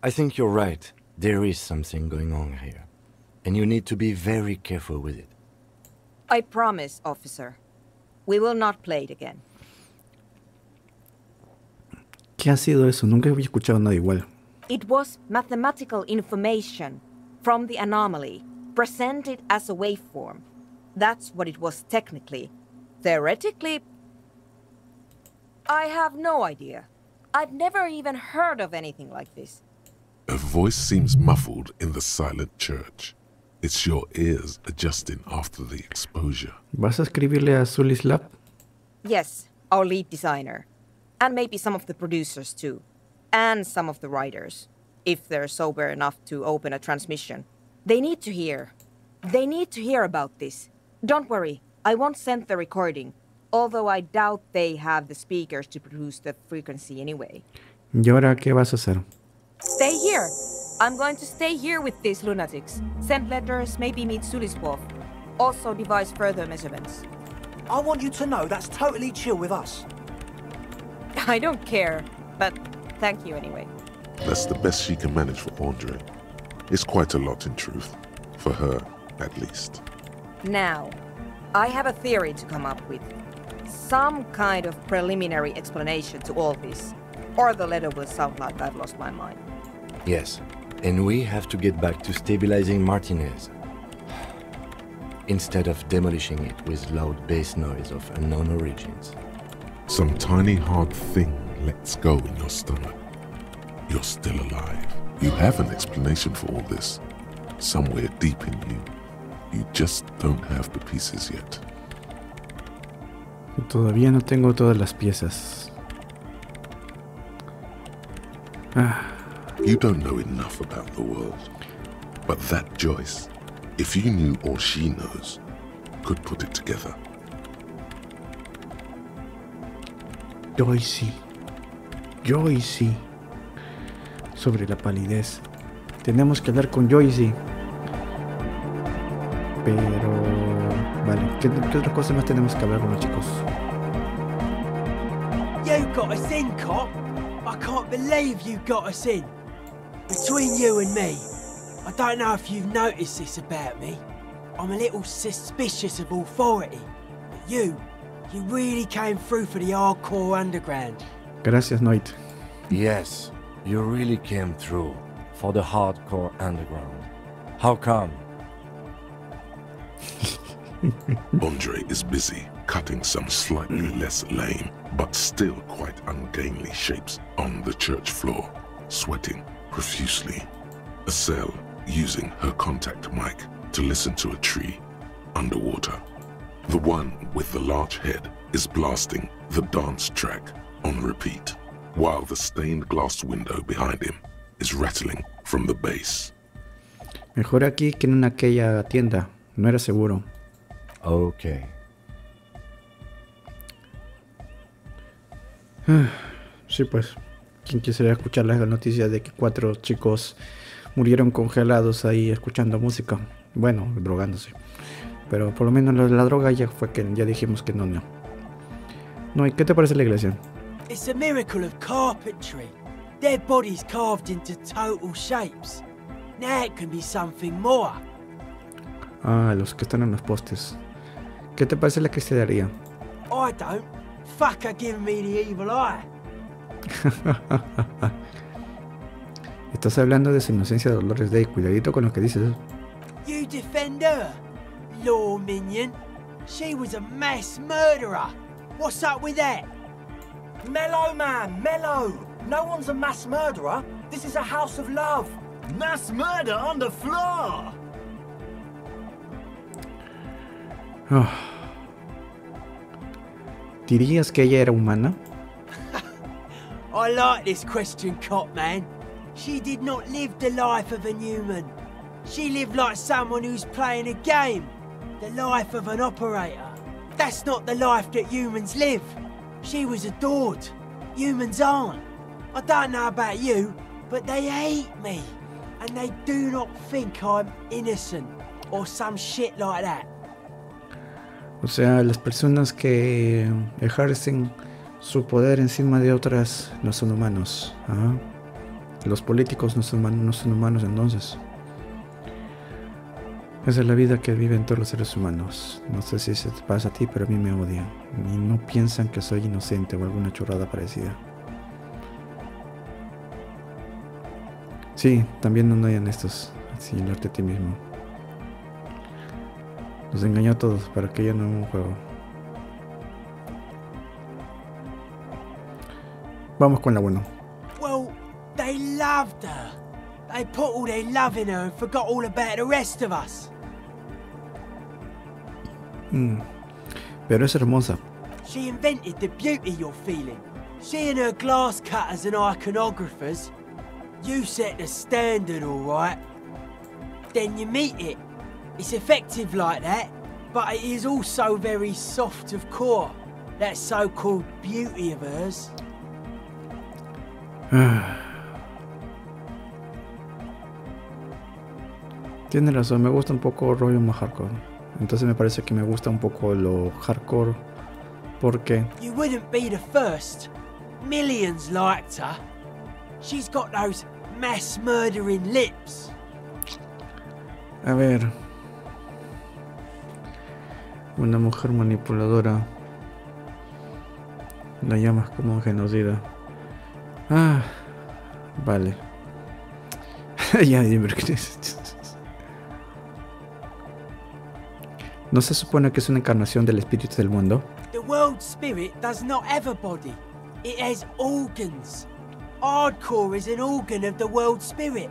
I think you're right. There is something going on here. And you need to be very careful with it. I promise, officer. We will not play it again. ¿Qué ha sido eso? Nunca había escuchado nada igual. It was mathematical information from the anomaly, presented as a waveform. That's what it was technically. Theoretically, I have no idea. I've never even heard of anything like this. A voice seems muffled in the silent church. It's your ears adjusting after the exposure. ¿Vas a escribirle a Sulis Lab? Yes, our lead designer. And maybe some of the producers too. And some of the writers. If they're sober enough to open a transmission. They need to hear. They need to hear about this. Don't worry, I won't send the recording. Although I doubt they have the speakers to produce the frequency anyway. ¿Y ahora qué vas a hacer? Stay here. I'm going to stay here with these lunatics. Send letters, maybe meet Suliswolf. Also devise further measurements. I want you to know that's totally chill with us. I don't care, but thank you anyway. That's the best she can manage for Andre. It's quite a lot in truth. For her, at least. Now, I have a theory to come up with. Some kind of preliminary explanation to all this. Or the letter will sound like I've lost my mind. Yes, and we have to get back to stabilizing Martinez. Instead of demolishing it with loud bass noise of unknown origins. Some tiny hard thing lets go in your stomach. You're still alive. You have an explanation for all this. Somewhere deep in you. You just don't have the pieces yet. Todavía no tengo todas las piezas. You don't know enough about the world. But that Joyce, if you knew all she knows, could put it together. Joyce. Sobre la palidez. Tenemos que hablar con Joyce. Pero... Vale, ¿qué otra cosa más tenemos que hablar con los chicos? You got us in, cop! I can't believe you got us in! Between you and me, I don't know if you've noticed this about me. I'm a little suspicious of authority. But you really came through for the hardcore underground. Gracias, Noit. Yes, you really came through for the hardcore underground. How come? Andre is busy cutting some slightly less lame, but still quite ungainly shapes on the church floor, sweating profusely. Estelle using her contact mic to listen to a tree underwater. The one with the large head is blasting the dance track on repeat, while the stained glass window behind him is rattling from the bass. Mejor aquí que en aquella tienda. No era seguro. Okay. Sí, pues. ¿Quién quisiera escuchar las noticias de que 4 chicos murieron congelados ahí escuchando música? Bueno, drogándose. Pero por lo menos la droga ya fue que ya dijimos que no. No, ¿y qué te parece la iglesia? It's a miracle of carpentry. Their bodies carved into total shapes. Now it can be something more. Ah, los que están en los postes. ¿Qué te parece la cristianería? I don't. Fucker giving me the evil eye. Estás hablando de su inocencia, Dolores Day. Cuidadito con lo que dices. You defend her? Law minion. She was a mass murderer. What's up with that? Mellow, man, mellow. No one's a mass murderer. This is a house of love. Mass murder on the floor! Oh. ¿Dirías que ella era humana? I like this question, Cop Man. She did not live the life of a human. She lived like someone who's playing a game. The life of an operator. That's not the life that humans live. She was adored. Humans aren't. I don't know about you, but they hate me. And they do not think I'm innocent or some shit like that. O sea, las personas que ejercen su poder encima de otras no son humanos. ¿Ah? Los políticos no son humanos entonces. Esa es la vida que viven todos los seres humanos. No sé si se te pasa a ti, pero a mí me odian. Y no piensan que soy inocente o alguna chorrada parecida. Sí, también no odian estos, sin hablarte a ti mismo. Nos engañó a todos para que ya no haga un juego. Vamos con la bueno. Well, they loved her. They put all their love in her and forgot all about the rest of us. Pero es hermosa. She invented the beauty you're feeling. She and her glass cutters and iconographers. You set the standard, alright. Then you meet it. It's effective like that, but it is also very soft of core. That so-called beauty of hers. Tiene razón, me gusta un poco el rollo más hardcore. Entonces me parece que me gusta un poco lo hardcore porque... You wouldn't be the first. Millions liked her. She's got those mass murdering lips. A ver... Una mujer manipuladora. La llamas como un genocida. Ah, vale. Ya dime qué es. ¿No se supone que es una encarnación del espíritu del mundo? The world spirit does not have a body. It has organs. Hardcore is an organ of the world spirit.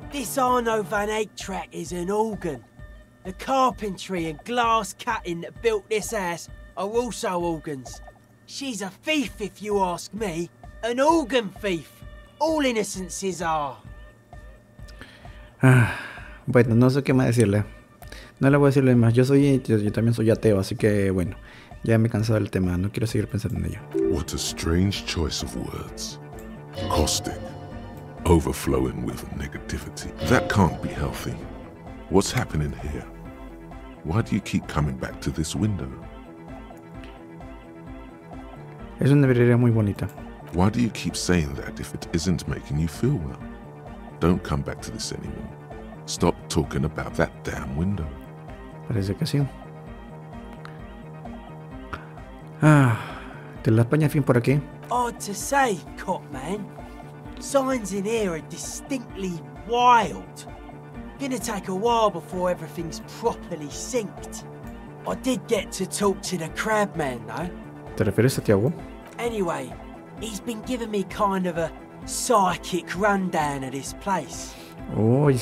This Arno van Eyck track is an organ. The carpentry and glass cutting that built this house are also organs. She's a thief, if you ask me. An organ thief. All innocences are. Bueno, no sé qué más decirle. No le voy a decirle más. Yo también soy ateo, así que bueno. Ya me he cansado del tema. No quiero seguir pensando en ello. What a strange choice of words. Caustic. Overflowing with negativity. That can't be healthy. What's happening here? Why do you keep coming back to this window? Es una librería muy bonita. Why do you keep saying that if it isn't making you feel well? Don't come back to this anymore. Stop talking about that damn window. Parece que sí. ¿Te la España fin por aquí? Odd to say, Cop Man. Signs in here are distinctly wild. Gonna take a while before everything's properly synced. I did get to talk to the crab man though. ¿Te refieres a Tiago? Anyway, he's been giving me kind of a psychic rundown of this place. Oh, y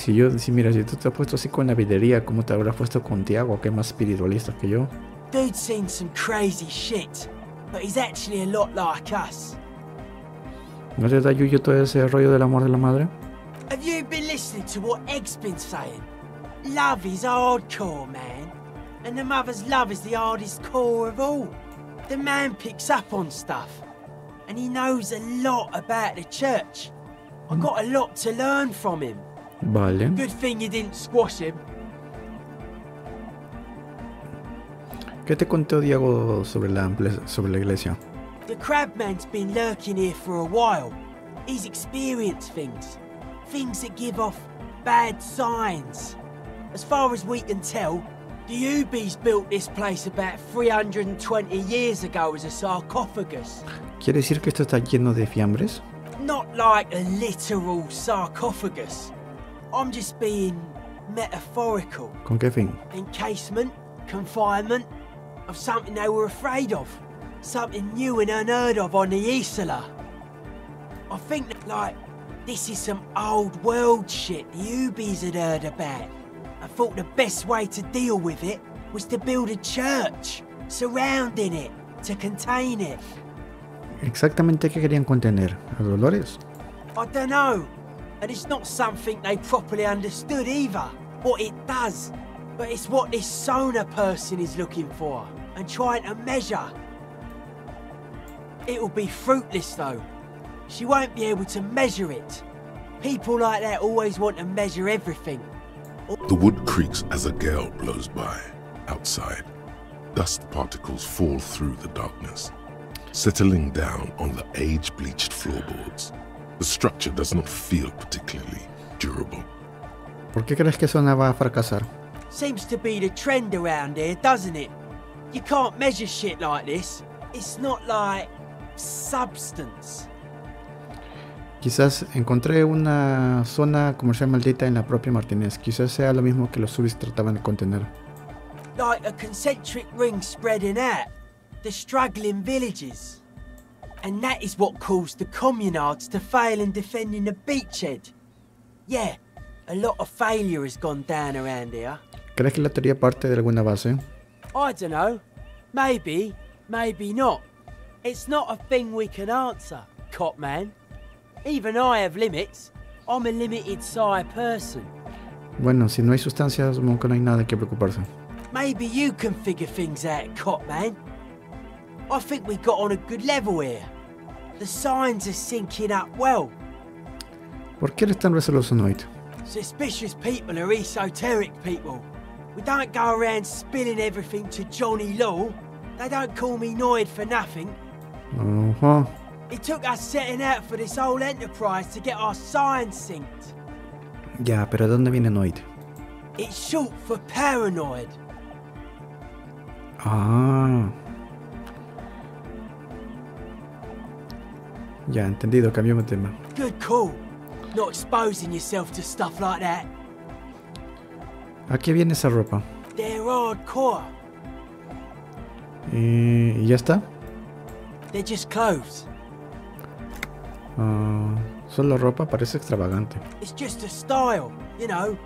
mira, si tú te has puesto así con la videría, ¿cómo te habrás puesto con Tiago, que es más espiritualista que yo? Dude's seen some crazy shit, but he's actually a lot like us. ¿No te da yuyo todo ese rollo del amor de la madre? Have you been listening to what Egg's been saying? Love is hardcore, man. And the mother's love is the hardest core of all. The man picks up on stuff. And he knows a lot about the church. I got a lot to learn from him. Vale. Good thing you didn't squash him. ¿Qué te contó Diego sobre la iglesia? The crabman's been lurking here for a while. He's experienced things. Things that give off bad signs. As far as we can tell, the Ubies built this place about 320 years ago as a sarcophagus. ¿Quiere decir que esto está lleno de fiambres? Not like a literal sarcophagus. I'm just being metaphorical. ¿Con qué fin? Encasement, confinement, of something they were afraid of. Something new and unheard of on the Isla. I think that, like, this is some old world shit the Ubies had heard about. I thought the best way to deal with it was to build a church surrounding it to contain it. Exactamente qué querían contener, a Dolores. I don't know, and it's not something they properly understood either, what it does, but it's what this sonar person is looking for and trying to measure. It'll be fruitless though. She won't be able to measure it. People like that always want to measure everything. The wood creaks as a gale blows by. Outside, dust particles fall through the darkness, settling down on the age-bleached floorboards. The structure does not feel particularly durable. ¿Por qué crees que Sona va a fracasar? Seems to be the trend around here, doesn't it? You can't measure shit like this. It's not like substance. Quizás encontré una zona comercial maldita en la propia Martínez. Quizás sea lo mismo que los subis trataban de contener. Like a concentric ring spreading out, the struggling villages. And that is what caused the communards to fail in defending the beachhead. Yeah, a lot of failure has gone down around here. ¿Crees que la teoría parte de alguna base? I don't know. Maybe, maybe not. It's not a thing we can answer, Copman. Even I have limits. I'm a limited size person. Bueno, si no hay sustancias, supongo que no hay nada de qué preocuparse. Maybe you can figure things out, Copman. I think we got on a good level here. The signs are syncing up well. ¿Por qué eres tan receloso, Noid? Suspicious people are esoteric people. We don't go around spilling everything to Johnny Law. They don't call me Noid for nothing. It took us setting out for this whole enterprise to get our signs synced. Ya, pero ¿de dónde viene Noid? It's short for paranoid. Ah. Ya, entendido, cambiamos de tema. Good call. Not exposing yourself to stuff like that. ¿A qué viene esa ropa? They're hardcore. ¿Y ya está? They're just clothes. Solo ropa, parece extravagante. It's just a style, you know.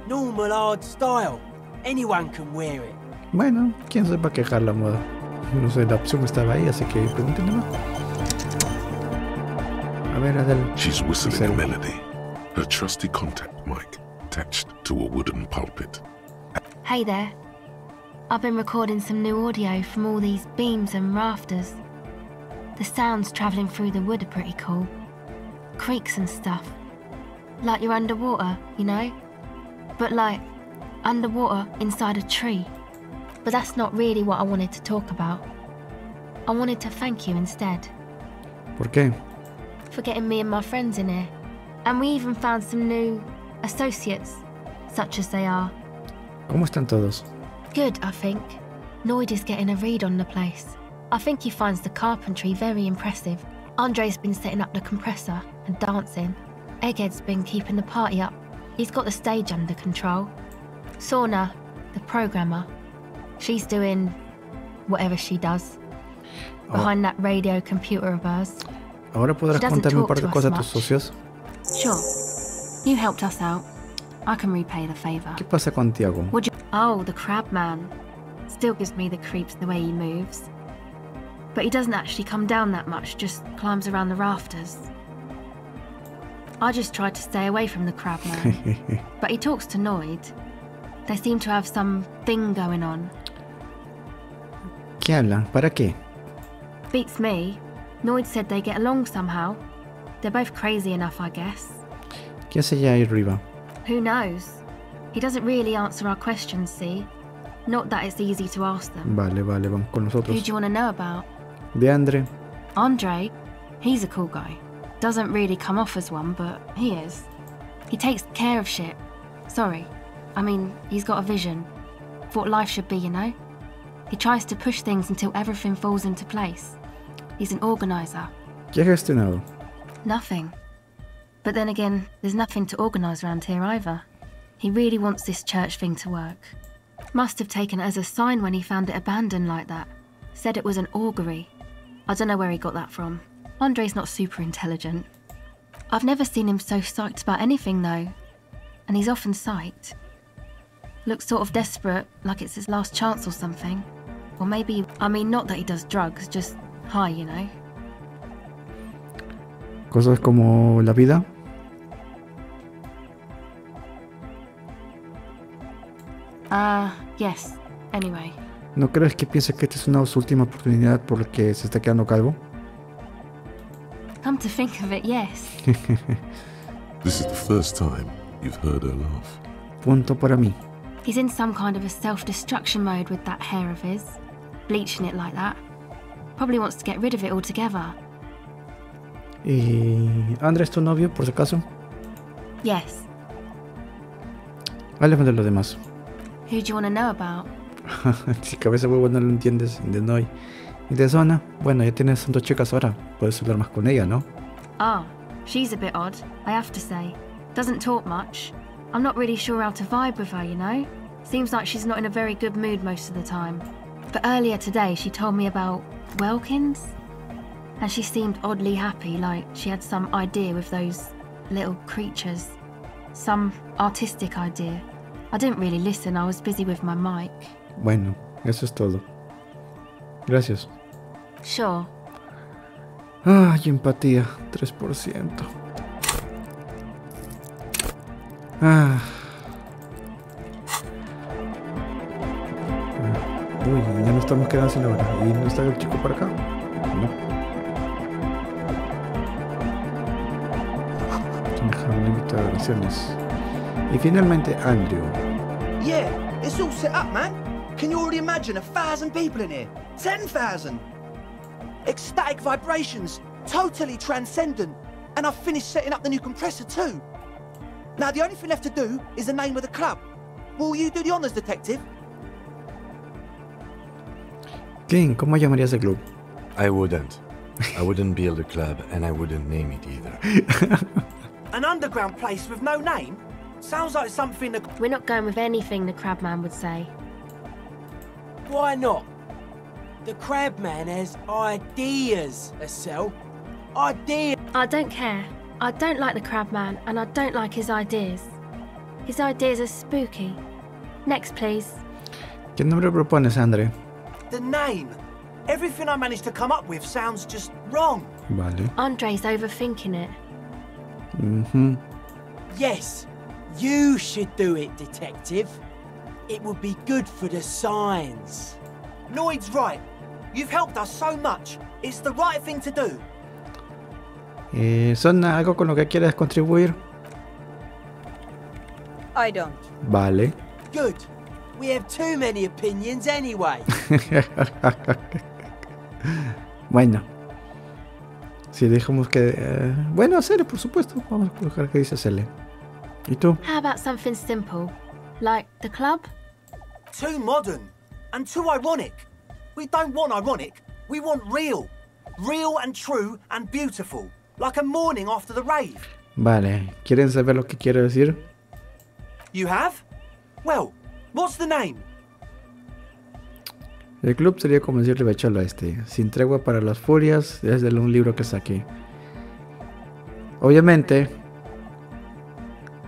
Normal hard style. Anyone can wear it. Bueno, quién sepa quejar la moda. No sé, la opción estaba ahí, así que pregúntenle más. A ver, Adele. She's whistling a melody. Her trusty contact mic attached to a wooden pulpit. Hey there. I've been recording some new audio from all these beams and rafters. The sounds travelling through the wood are pretty cool. Creaks and stuff. Like you're underwater, you know? But like, underwater inside a tree. But that's not really what I wanted to talk about. I wanted to thank you instead. ¿Por qué? For getting me and my friends in here. And we even found some new associates, such as they are. ¿Cómo están todos? Good, I think. Noid is getting a read on the place. I think he finds the carpentry very impressive. Andre's been setting up the compressor and dancing. Egghead's been keeping the party up. He's got the stage under control. Sauna, the programmer, she's doing whatever she does behind that radio computer of hers. ¿Ahora podrás contarme un par de cosas a tus socios? Sure. You helped us out. I can repay the favor. ¿Qué pasa con Tiago? Would you? Oh, the crab man. Still gives me the creeps the way he moves. But he doesn't actually come down that much, just climbs around the rafters. I just tried to stay away from the crab man. But he talks to Noid. They seem to have some thing going on. ¿Qué hablan? ¿Para qué? Beats me. Noid said they get along somehow. They're both crazy enough, I guess. ¿Qué hace ya ahí arriba? Who knows? He doesn't really answer our questions, see? Not that it's easy to ask them. Vale, vamos con nosotros. Who do you want to know about? De Andre. Andre? He's a cool guy. Doesn't really come off as one, but he is. He takes care of shit. Sorry. I mean, he's got a vision. For what life should be, you know? He tries to push things until everything falls into place. He's an organizer. ¿Qué ha gestionado? Nothing. But then again, there's nothing to organise around here either. He really wants this church thing to work. Must have taken it as a sign when he found it abandoned like that. Said it was an augury. I don't know where he got that from. Andre's not super intelligent. I've never seen him so psyched about anything though. And he's often psyched. Looks sort of desperate, like it's his last chance or something. Or maybe, I mean, not that he does drugs, just high, you know. Cosas como la vida. Yes. Anyway. ¿No crees que piense que esta es una su última oportunidad porque se está quedando calvo? Come to think of it, yes. This is the first time you've heard her laugh. Punto para mí. He's in some kind of a self-destruction mode with that hair of his. Bleaching it like that. Probably wants to get rid of it altogether. ¿Y Andrés, tu novio, por si acaso? Yes. Háblame de lo demás. Who do you want to know about? Si cabeza huevo no lo entiendes, de Noi. Y de Zona, bueno, ya tienes tantas chicas ahora. Puedes hablar más con ella, ¿no? She's a bit odd, I have to say. Doesn't talk much. I'm not really sure how to vibe with her, you know? Seems like she's not in a very good mood most of the time. But earlier today she told me about Welkins. And she seemed oddly happy, like she had some idea with those little creatures. Some artistic idea. I didn't really listen, I was busy with my mic. Bueno, eso es todo. Gracias. Sure. Ay, empatía, 3%. Uy, ya nos estamos quedando sin hora. ¿Y no está el chico para acá? No. Dejar un límite de oraciones. Y finalmente, Andrew. Yeah, it's all set up, man. Can you already imagine 1,000 people in here? 10,000! Ecstatic vibrations, totally transcendent. And I've finished setting up the new compressor too. Now the only thing left to do is the name of the club. Will you do the honors, detective? King, ¿cómo llamarías el club? I wouldn't. I wouldn't build a club and I wouldn't name it either. An underground place with no name? Sounds like something the... We're not going with anything the Crabman would say. Why not? The Crabman has ideas, Estelle. Ideas. I don't care. I don't like the Crabman and I don't like his ideas. His ideas are spooky. Next, please. ¿Qué nombre propones, Andre? The name. Everything I managed to come up with sounds just wrong. Vale. Andre's overthinking it. Yes, you should do it, detective. It would be good for the signs. Noid's right. You've helped us so much. It's the right thing to do. ¿Son algo con lo que quieras contribuir? I don't. Vale. Good. We have too many opinions anyway. Bueno. Si dejamos que... bueno, Cele, por supuesto. Vamos a colocar que dice Cele. ¿Y tú? How about something simple? Like the club? Too modern. And too ironic. We don't want ironic. We want real. Real and true and beautiful. Like a morning after the rave. Vale. ¿Quieren saber lo que quiero decir? You have? Well, what's the name? El club sería como decirle Becholo a este. Sin tregua para las furias, desde un libro que saqué. Obviamente,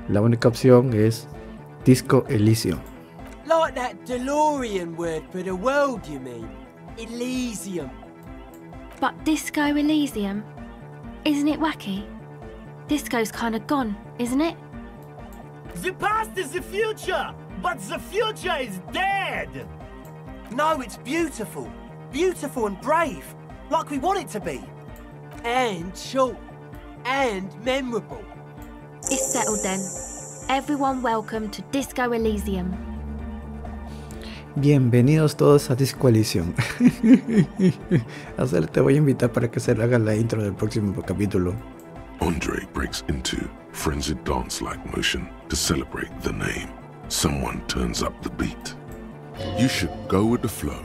la única opción es Disco Elysium. Like that DeLorean word for the world, you mean? Elysium. But Disco Elysium? Isn't it wacky? Disco's kind of gone, isn't it? The past is the future, but the future is dead. No, it's beautiful. Beautiful and brave. Like we want it to be. And short. And memorable. It's settled then. Everyone welcome to Disco Elysium. Bienvenidos todos a Disco Elysium. Te voy a invitar para que se le haga la intro del próximo capítulo. Andre breaks into frenzied dance-like motion to celebrate the name. Someone turns up the beat. You should go with the flow.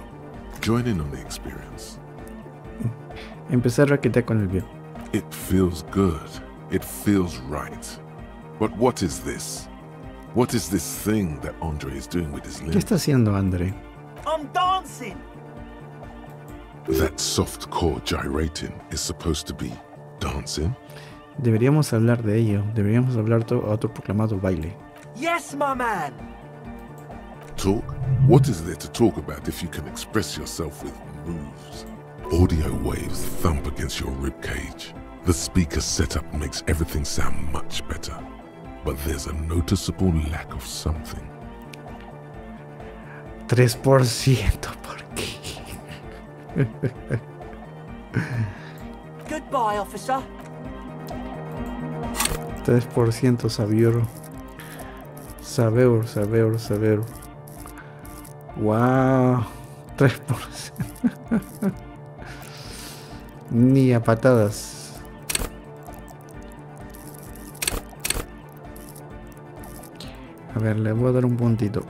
Join in on the experience. Empezar a raquetear con el viejo. It feels good. It feels right. But what is this? What is this thing that Andre is doing with his limbs? ¿Qué está haciendo Andre? I'm dancing. That soft core gyrating is supposed to be dancing. Deberíamos hablar de ello. Deberíamos hablar autoproclamado baile. Yes, my man. talk? What is there to talk about if you can express yourself with moves? Audio waves thump against your ribcage. The speaker setup makes everything sound much better. But there's a noticeable lack of something. 3%, ¿por qué? Goodbye, officer. 3% saber. Wow, 3%. Ni a patadas. A ver, le voy a dar un puntito.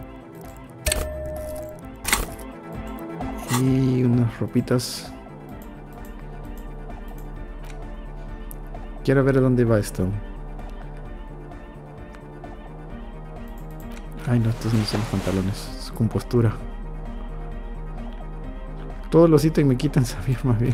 Y unas ropitas. Quiero ver a dónde va esto. Ay, no, estos no son los pantalones. Es con postura. Todos los ítems me quitan saber más bien.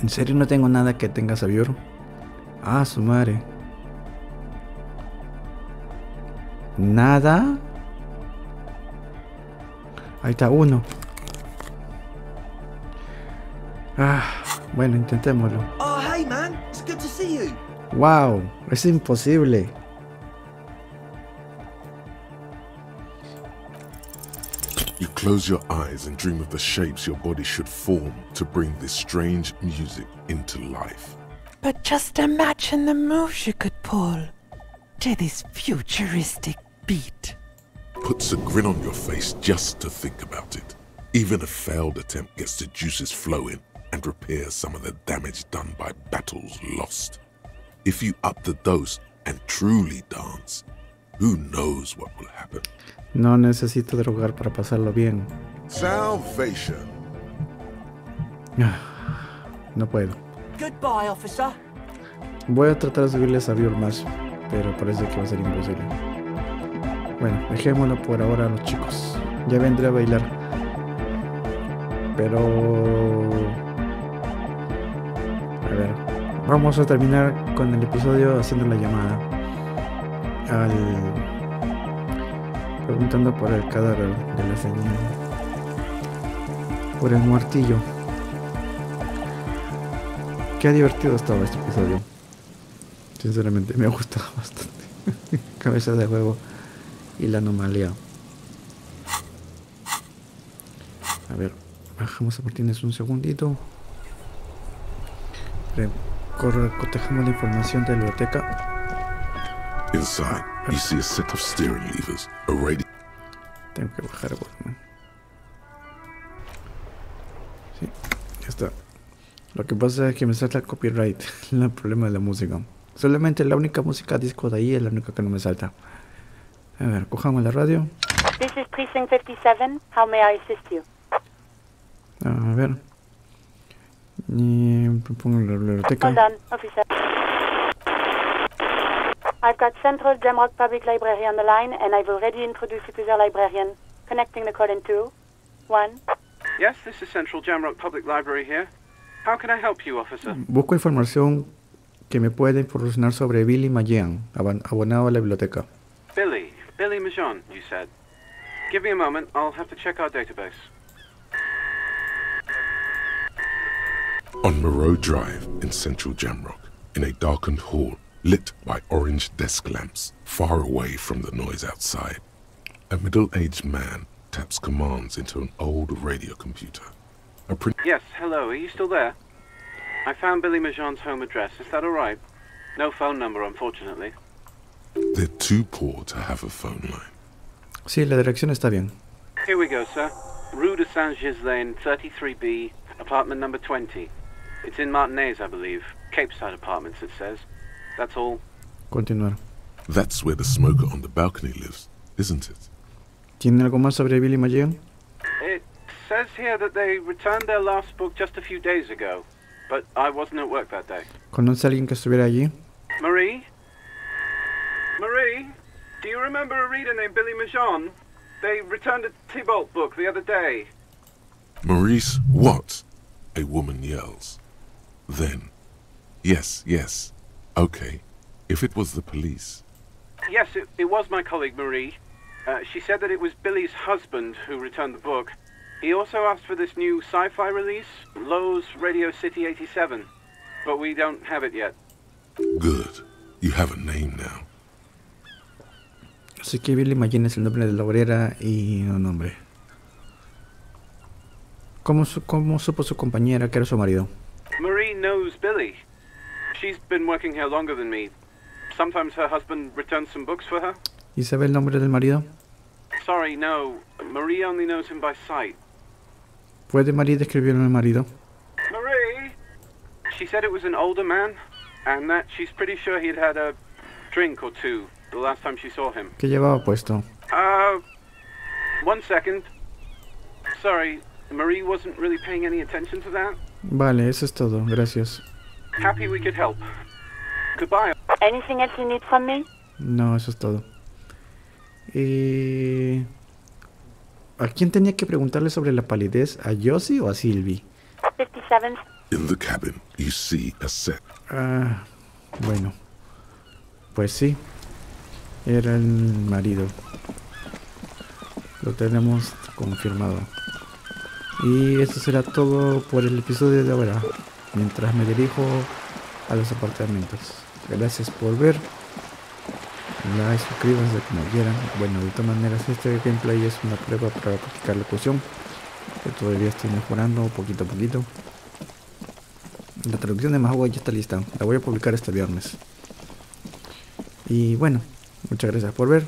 ¿En serio no tengo nada que tenga saber? Ah, su madre. ¿Nada? Ahí está uno. Ah, bueno, intentémoslo. Oh, hey man, it's good to see you. Wow, es imposible. You close your eyes and dream of the shapes your body should form to bring this strange music into life. But just imagine the moves you could pull to this futuristic beat. Puts a grin on your face just to think about it. Even a failed attempt gets the juices flowing and repairs some of the damage done by battles lost. If you up the dose and truly dance, who knows what will happen? No necesito drogar para pasarlo bien. Salvation. No puedo. Goodbye, officer. Voy a tratar de subirle saber más, pero parece que va a ser imposible. Bueno, dejémoslo por ahora, los chicos. Ya vendré a bailar. Pero... a ver, vamos a terminar con el episodio haciendo la llamada preguntando por el cadáver de la señora, por el muertillo. Qué divertido estaba este episodio. Sinceramente me ha gustado bastante. Cabeza de juego y la anomalía. A ver, bajamos a Martínez un segundito. Cotejamos la información de la biblioteca. Inside, you see a set of steering levers, a radio. Tengo que bajar el volumen. Sí, ya está. Lo que pasa es que me salta el copyright. El problema de la música. Solamente la única música disco de ahí es la única que no me salta. A ver, cojamos la radio. This is Precinct 57. How may I assist you? A ver. Y pongo la biblioteca. Hold on, officer. I've got Central Jamrock Public Library on the line, and I've already introduced you to their librarian. Connecting the call in 2, 1. Yes, this is Central Jamrock Public Library here. How can I help you, officer? Busco información que me pueda proporcionar sobre Billy Mayan, abonado a la biblioteca. Billy Majan, you said. Give me a moment, I'll have to check our database. On Moreau Drive in Central Jamrock, in a darkened hall, lit by orange desk lamps, far away from the noise outside, a middle-aged man taps commands into an old radio computer. Yes, hello, are you still there? I found Billy Majan's home address, is that alright? No phone number, unfortunately. They're too poor to have a phone line. Sí, la dirección está bien. Here we go, sir. Rue de Saint-Ghislain, 33B, apartment number 20. It's in Martinez, I believe. Capeside Apartments, it says. That's all. Continuar. That's where the smoker on the balcony lives, isn't it? ¿Tiene algo más sobre Billy Mayan? It says here that they returned their last book just a few days ago, but I wasn't at work that day. ¿Conoce a alguien que estuviera allí? Marie? Marie? Do you remember a reader named Billy Majan? They returned a Tybalt book the other day. Maurice, what? A woman yells. Then, yes, yes. Okay. If it was the police. Yes, it was my colleague Marie. She said that it was Billy's husband who returned the book. He also asked for this new sci-fi release, Lowe's Radio City 87. But we don't have it yet. Good. You have a name now. Así que Billy Maginn es el nombre de la obrera y no nombre. ¿Cómo supo su compañera que era su marido? Marie knows Billy. She's been working here longer than me. Sometimes her husband returns some books for her. ¿Y sabe el nombre del marido? Sorry, no. Marie only knows him by sight. ¿Puede Marie describir al marido? Marie! She said it was an older man, and that she's pretty sure he'd had a drink or two the last time she saw him. ¿Qué llevaba puesto? 1 second. Sorry, Marie wasn't really paying any attention to that. Vale, eso es todo, gracias. Happy we could help. Goodbye. Anything else you need from me? No, eso es todo. ¿A quién tenía que preguntarle sobre la palidez? ¿A Josie o a Sylvie? 57. In the cabin, you see a set. Bueno. Pues sí. Era el marido. Lo tenemos confirmado. Y esto será todo por el episodio de ahora. Mientras me dirijo a los apartamentos. Gracias por ver. Like, suscríbanse como quieran. Bueno, de todas maneras este gameplay es una prueba para practicar locución, que todavía estoy mejorando poquito a poquito. La traducción de Mahua ya está lista. La voy a publicar este viernes. Y bueno, muchas gracias por ver.